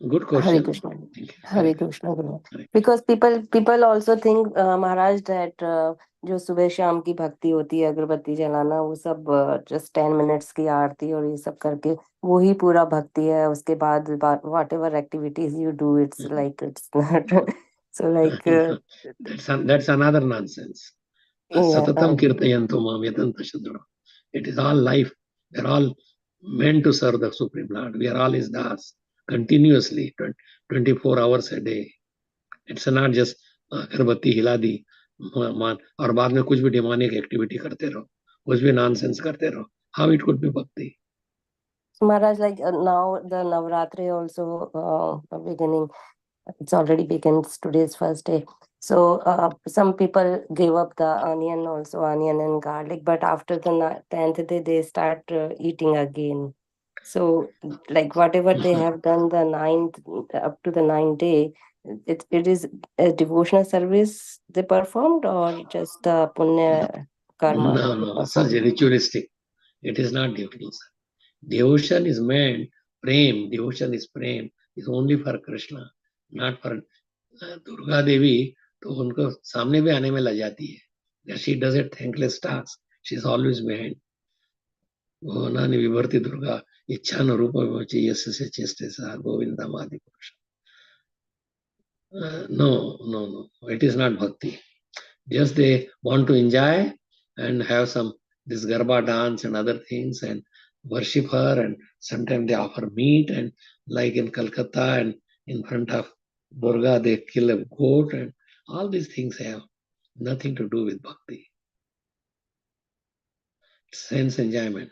Good Hare question. Krishna. Thank you. Hare Krishna Guru. Hare. Because people also think Maharaj that जो सुबह शाम की भक्ति होती है अगरबत्ती जलाना वो सब just 10 minutes की आरती और ये सब करके वो ही पूरा भक्ति है उसके बाद whatever activities you do it's like it's not so like That's another nonsense. Satatam kirtayanto mam yatanta shadura. It is all life. They're all meant to serve the Supreme Lord. We are all His das continuously, 24 hours a day. It's not just अगरबत्ती हिला दी और बाद में कुछ भी डिमानिक activity करते रहो, कुछ भी नॉनसेंस करते रहो. How it could be bhakti? Maharaj, like now the Navratri also beginning. It's already begun. Today's first day. So some people give up the onion and garlic, but after the 10th day they start eating again. So like whatever they have done the 9th up to the 9th day, it is a devotional service they performed or just punya karma? No, such ritualistic. It is not devotional. Devotion is meant prem. Devotion is prem. Is only for Krishna, not for Durga Devi. तो उनको सामने भी आने में लग जाती है. That she does it thankless tasks. She is always behind. भुवनानि विभर्ति Durga इच्छान रूप यस्य चेष्टे सा गोविंदम आदि पुरुष. No. It is not bhakti. Just they want to enjoy and have some this garba dance and other things and worship her, and sometimes they offer meat, and like in Calcutta and in front of Durga they kill a goat, and all these things have nothing to do with bhakti. It's sense enjoyment.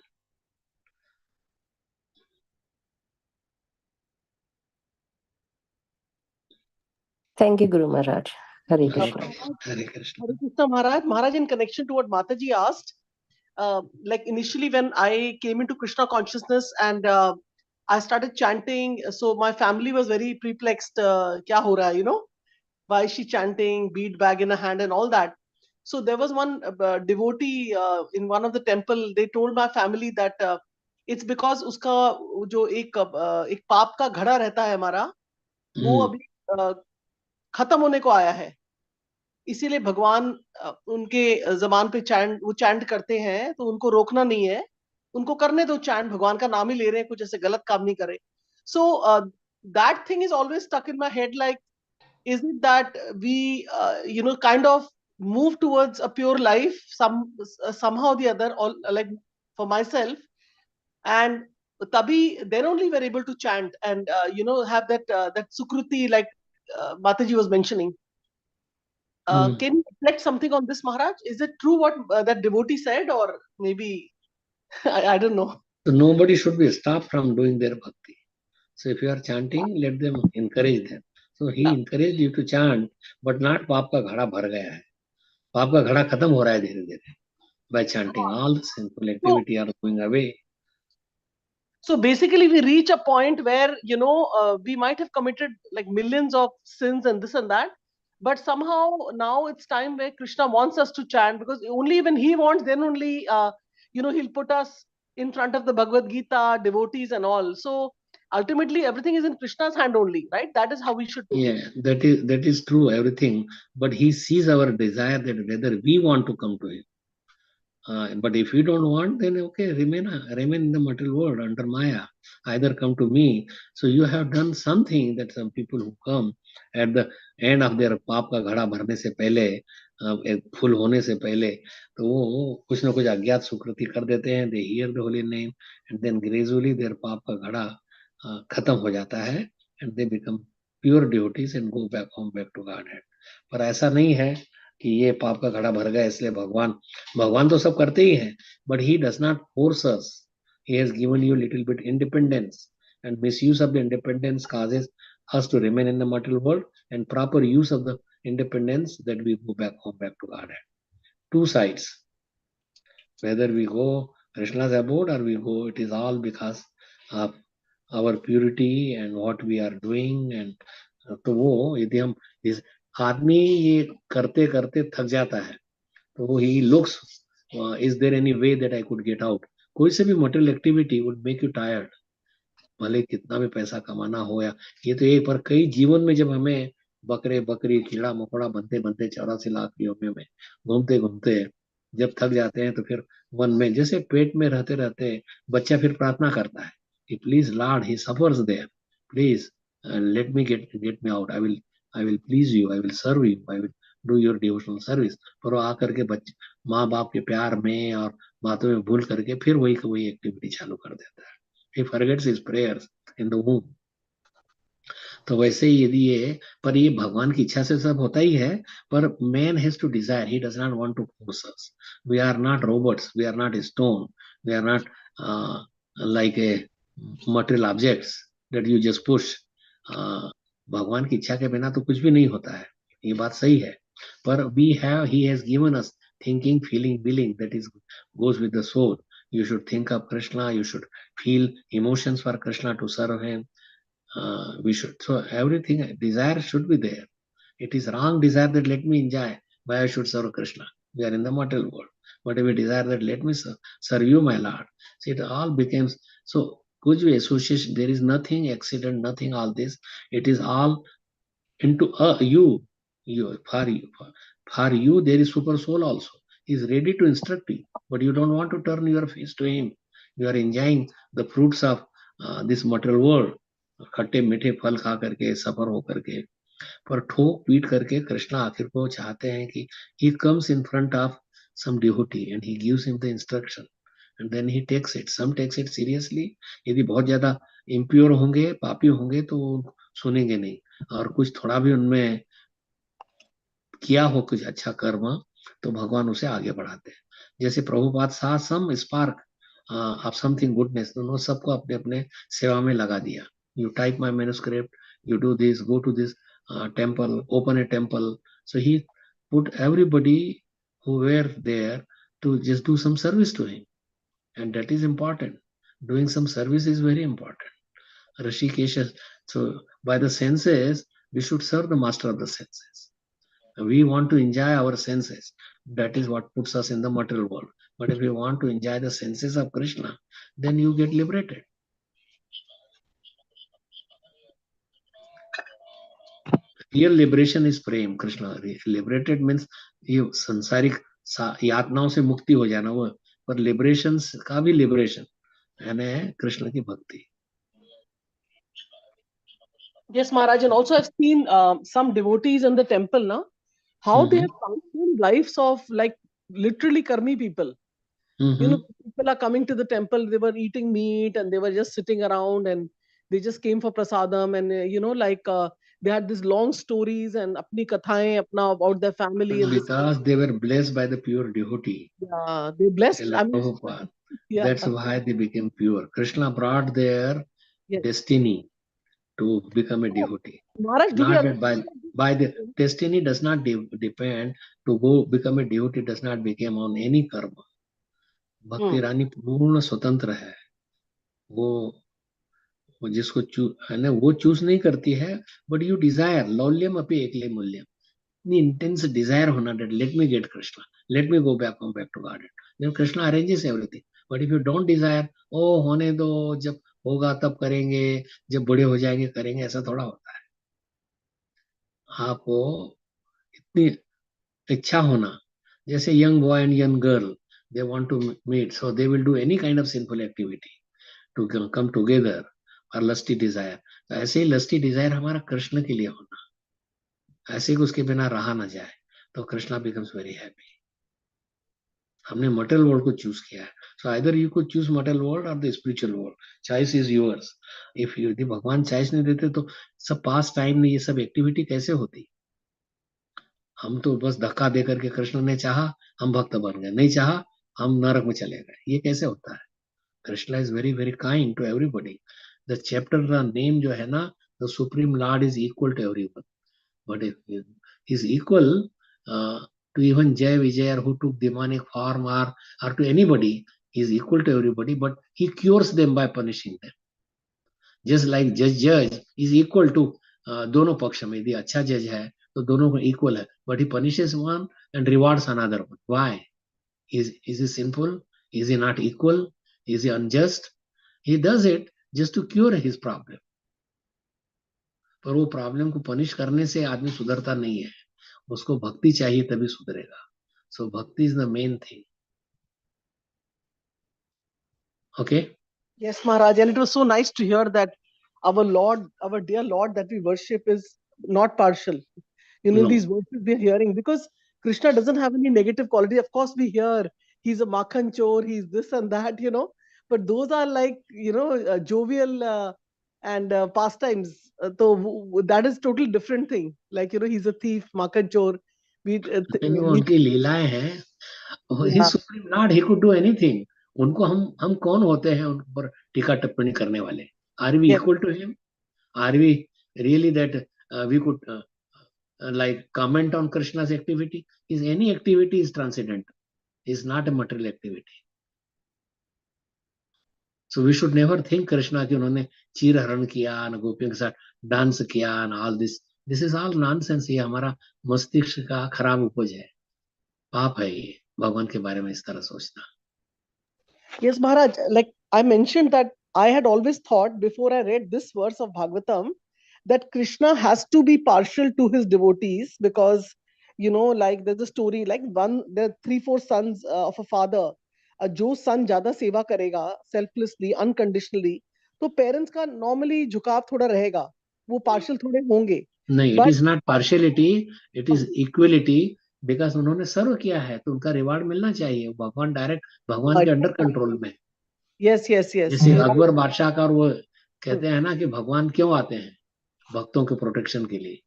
Thank you, Guru Maharaj. Hare Krishna. Hare Krishna. Hare Krishna Maharaj. Maharaj, in connection to what Mataji asked, like initially when I came into Krishna consciousness and I started chanting, so my family was very perplexed. Kya ho raha hai, you know? Why is she chanting, bead bag in her hand and all that? So there was one devotee in one of the temple. They told my family that it's because uska जो एक पाप का घड़ा रहता है हमारा वो अभी खत्म होने को आया है, इसीलिए भगवान उनके जबान पे वो चैंट करते हैं, तो उनको रोकना नहीं है, उनको करने दो चैंट, भगवान का नाम ही ले रहे हैं, कुछ ऐसे गलत काम नहीं करे. So that thing is always stuck in my head, like is it that we kind of move towards a pure life somehow or the other, or like for myself, and tabhi then only we're able to chant and have that sukruti like Mataji was mentioning. Can you reflect something on this, Maharaj? Is it true what that devotee said, or maybe I don't know? So nobody should be stopped from doing their bhakti. So if you are chanting, let them encourage them. So he encouraged you to chant, but not पाप का घड़ा भर गया है. पाप का घड़ा खत्म हो रहा है धीरे धीरे. By chanting, all the sinful activity are going away. So basically, we reach a point where we might have committed like millions of sins and this and that, but somehow now it's time where Krishna wants us to chant, because only when he wants, then only he'll put us in front of the Bhagavad Gita, devotees and all. So ultimately, everything is in Krishna's hand only, right? That is how we should do. Yeah, that is true, everything. But he sees our desire that whether we want to come to him. But if you don't want, then okay, remain in the material world under Maya. Either come to me. So you have done something that some people who come at the end of their पाप का घड़ा भरने से पहले, full होने से पहले, तो वो कुछ ना कुछ अज्ञात सुकृति कर देते हैं. They hear the holy name and then gradually their पाप का घड़ा खत्म हो जाता है and they become pure devotees and go back home, back to Godhead. पर ऐसा नहीं है कि ये पाप का घड़ा भर गया इसलिए भगवान तो सब करते ही हैं, but he does not force us. He has given you little bit independence, and misuse of the independence causes us to remain in the material world, and proper use of the independence that we go back home, back to Godhead. Two sides. Whether we go Krishna's abode or we go, it is all because of our purity and what we are doing. And तो वो यदि हम इस आदमी ये करते करते थक जाता है, तो he looks, is there any way that I could get out? कोई से भी material activity would make you tired. भले कितना भी पैसा कमाना हो, या ये तो एक, पर कई जीवन में जब हमें बकरे बकरी कीड़ा मकोड़ा बनते बनते 84 लाख योनियों में घूमते घूमते जब थक जाते हैं, तो फिर मन में जैसे पेट में रहते रहते बच्चा फिर प्रार्थना करता है कि please lord, he suffers there, please let me get me out, I will please you, I will serve you, I will do your devotional service. पर वो आकर के बच्चे माँ बाप के प्यार में और बातों में भूल करके फिर वही एक्टिविटी चालू कर देता है. He forgets his prayers in the womb. तो वैसे ही यदि ये, पर ये भगवान की इच्छा से सब होता ही है, पर man has to desire. He does not want to force us. We are not robots. We are not stone. We are not like a material objects that you just push. भगवान की इच्छा के बिना तो कुछ भी नहीं होता है, ये बात सही है. पर he has given us thinking, feeling, willing, that is goes with the soul. You should think of Krishna. You should feel emotions for Krishna to serve him. We should, so everything, desire should be there. It is wrong desire that let me enjoy, why I should serve Krishna. We are in the material world. But if we desire that let me serve you, my Lord, see, it all becomes, so कुछ भी association, there is nothing accident, nothing all this. It is all into you. For you, there is super soul also. He is ready to instruct you, but you don't want to turn your face to him. You are enjoying the fruits of this material world. खट्टे मीठे फल खा करके, सफर हो करके, पर ठोक पीट करके कृष्णा आखिर को चाहते हैं कि he comes in front of some devotee and he gives him the instruction and then he takes it. Some takes it seriously. यदि बहुत ज्यादा impure होंगे, पापी होंगे, तो सुनेंगे नहीं, और कुछ थोड़ा भी उनमें किया हो कुछ अच्छा कर्म, तो भगवान उसे आगे बढ़ाते हैं. जैसे प्रभुपाद साथ some spark of something goodness, दोनों सबको अपने अपने सेवा में लगा दिया. You type my manuscript, you do this, go to this temple, open a temple. So he put everybody who were there to just do some service to him, and that is important. Doing some service is very important. Rishikesh, so by the senses we should serve the master of the senses. We want to enjoy our senses. That is what puts us in the material world. But if you want to enjoy the senses of Krishna, then you get liberated. Real liberation is prem. Krishna liberated means you संसारिक यातनाओं से मुक्ति हो जाना, वो, पर liberation का भी liberation यानी कृष्ण की भक्ति. Yes, Maharaj, and also I've seen some devotees in the temple now, how they have transformed lives of like literally karmi people. You know, people are coming to the temple, they were eating meat and they were just sitting around and they just came for prasadam, and you know, like they had these long stories and apni kathaएं apna about their family. And because they were blessed by the pure devotee. Yeah, they blessed. I mean, yeah. That's why they became pure. Krishna brought their destiny to become a devotee. Maharaj, do Not we that by the destiny does not depend to go become a devotee, does not become on any karma. भक्ति रानी पूर्ण स्वतंत्र है. वो जिसको है ना, वो choose नहीं करती है, बट यू डिजायर लौल्यम अपि एकले मूल्यम. इतनी इंटेंस डिजायर होना, that let me get Krishna, let me go back home, back to Godhead. Then Krishna arranges everything. But if you don't desire, ओ होने दो, जब होगा तब करेंगे, जब बड़े हो जाएंगे करेंगे, ऐसा थोड़ा होता है. आपको इतनी इच्छा होना, जैसे young boy and young girl, they want to meet, so they will do any kind of sinful activity to come together, or lusty desire. तो ऐसे ही lusty desire हमारा कृष्ण के लिए होना, ऐसे कि उसके बिना रहा ना जाए, तो कृष्णा becomes very happy. हमने मटेरियल वर्ल्ड को चूज किया है, so either you could choose material world और the spiritual world, choice is yours. If यदि भगवान चॉइस नहीं देते तो सब पास टाइम में ये सब एक्टिविटी कैसे होती. हम तो बस धक्का दे करके कृष्ण ने चाहा हम भक्त बन गए, नहीं चाहा हम नरक में चले गए, ये कैसे होता है. Krishna is very very kind to everybody. The chapter का नेम जो है ना, the supreme lord is equal to everyone, but if is equal to even Jay Vijay, or who took demonic form, or to anybody, he is equal to everybody, but he cures them by punishing them. Just like judge is equal to दोनों पक्ष में, यदि अच्छा जज है तो दोनों को इक्वल है, but he punishes one and rewards another one. Why? Is he sinful? Is he not equal? Is he unjust? He does it just to cure his problem. पर वो प्रॉब्लम को पनिश करने से आदमी सुधरता नहीं है, उसको भक्ति चाहिए तभी सुधरेगा. सो भक्ति is the main thing. Okay. Yes, Maharaj, and it was so nice to hear that our Lord, our dear Lord that we worship is not partial. You know, No. these verses we're hearing, because Krishna doesn't have any negative quality. Of course, we hear he's a makhan chor, he's this and that, you know, but those are like, you know, jovial and pastimes. So that is totally different thing. Like, you know, he's a thief, makhan chor. We, वो we उनकी लीलाएं हैं. ही yeah, supreme Lord, he could do anything. उनको हम कौन होते हैं उन पर टीका टिप्पणी करने वाले. Are we yes, equal to him? Are we really that we could like comment on Krishna's activity? Is any activity is transcendental, is not a material activity. So we should never think Krishna कि उन्होंने चीर हरण किया न गोपियों के साथ dance किया न all this. This is all nonsense. ये हमारा मस्तिष्क का खराब उपज है, पाप है ये भगवान के बारे में इस तरह सोचना. yes, Maharaj. Like I mentioned that I had always thought before I read this verse of Bhagavatam that Krishna has to be partial to his devotees, because, you know, like there's a story like there are 3-4 sons of a father. जो son ज्यादा सेवा करेगा selflessly, unconditionally, तो parents का normally झुकाव थोड़ा रहेगा, वो partial थोड़े होंगे. नहीं, it But is not partiality, it is equality. Because उन्होंने सर्व किया है तो उनका रिवार्ड मिलना चाहिए. भगवान डायरेक्ट भगवान के अंडर कंट्रोल में. yes, yes, yes, जैसे you're अकबर बादशाह का, और वो right. कहते हैं ना कि भगवान क्यों आते हैं भक्तों के प्रोटेक्शन के लिए.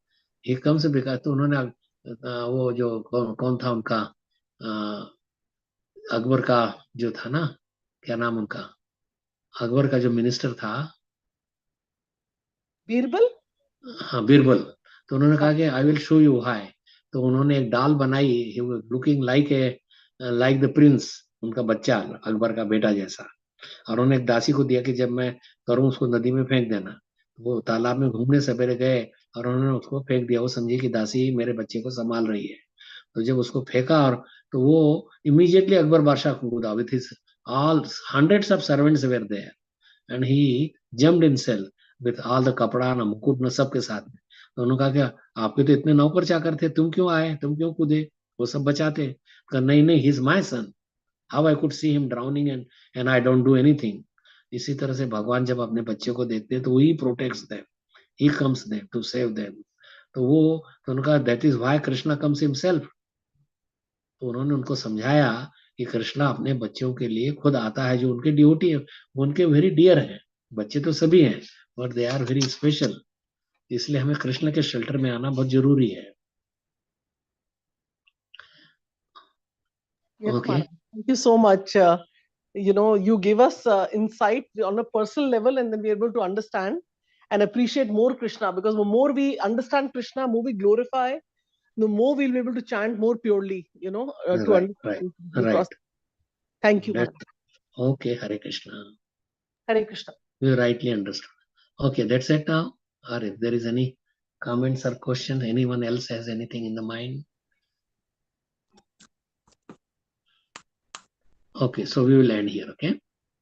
एक कम से बिका तो उन्होंने वो जो कौन था उनका, अकबर का जो था ना, क्या नाम उनका, अकबर का जो मिनिस्टर था, बीरबल. हाँ बीरबल. तो उन्होंने कहा कि I will show you high. तो उन्होंने एक डाल बनाई, looking like like the Prince, उनका बच्चा अकबर का बेटा जैसा. और उन्होंने एक दासी को दिया कि जब मैं करूं उसको नदी में फेंक देना. वो तालाब में घूमने सवेरे गए और उन्होंने उसको फेंक दिया. वो समझी कि दासी मेरे बच्चे को संभाल रही है. तो जब उसको फेंका, और तो वो इमीडिएटली अकबर बादशाह कूदा with his all hundreds of servants were there, and he jumped himself with all the कपड़ा न मुकुट न सबके साथ में. तो उन्होंने कहा कि आपके तो इतने नौकर चाकर थे, तुम क्यों आए, तुम क्यों कूदे, वो सब बचाते. कहा नहीं नहीं, he is my son, how I could see him drowning and I don't do anything. इसी तरह से भगवान जब अपने बच्चे को देखते हैं तो वही protects them, he comes them to save them. तो वो, तो उनका that is why Krishna comes himself. तो उन्होंने उनको समझाया कि कृष्णा अपने बच्चों के लिए खुद आता है, जो उनके ड्यूटी है, वो उनके वेरी डियर हैं. बच्चे तो सभी हैं, but they are very special. इसलिए हमें कृष्ण के शेल्टर में आना बहुत जरूरी है. Yes, okay. Maharaj. Thank you so much. You know, you give us insight on a personal level, and then we're able to understand and appreciate more Krishna, because the more we understand Krishna, more we glorify, the more we'll be able to chant more purely, you know, to right right understand the right. process. Thank you, Maharaj. Okay, Hare Krishna. Hare Krishna. You rightly understood. Okay, that's it now. Or if there is any comments or question, anyone else has anything in the mind? Okay, so we will end here. Okay.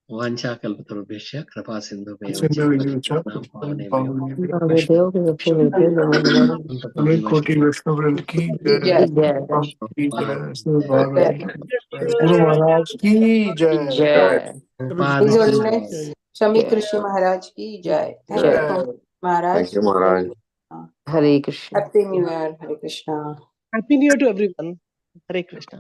वाञ्छाकल्पतरुभ्यश्च कृपा सिन्धुभ्येव च Sindhu पतितानां पावनेभ्यो महादेव के बच्चे रहते हैं अनेक कोटि वैष्णव की जय जय की जय श्री भागवत गुरु महाराज की जय जय पाद His की Holiness जय। Samik Rishi Maharaj ki jai. Thank you so much, Maharaj. Thank you, Maharaj. Hare Krishna Happy New Year. Hare Krishna. Happy New Year to everyone. Hare Krishna.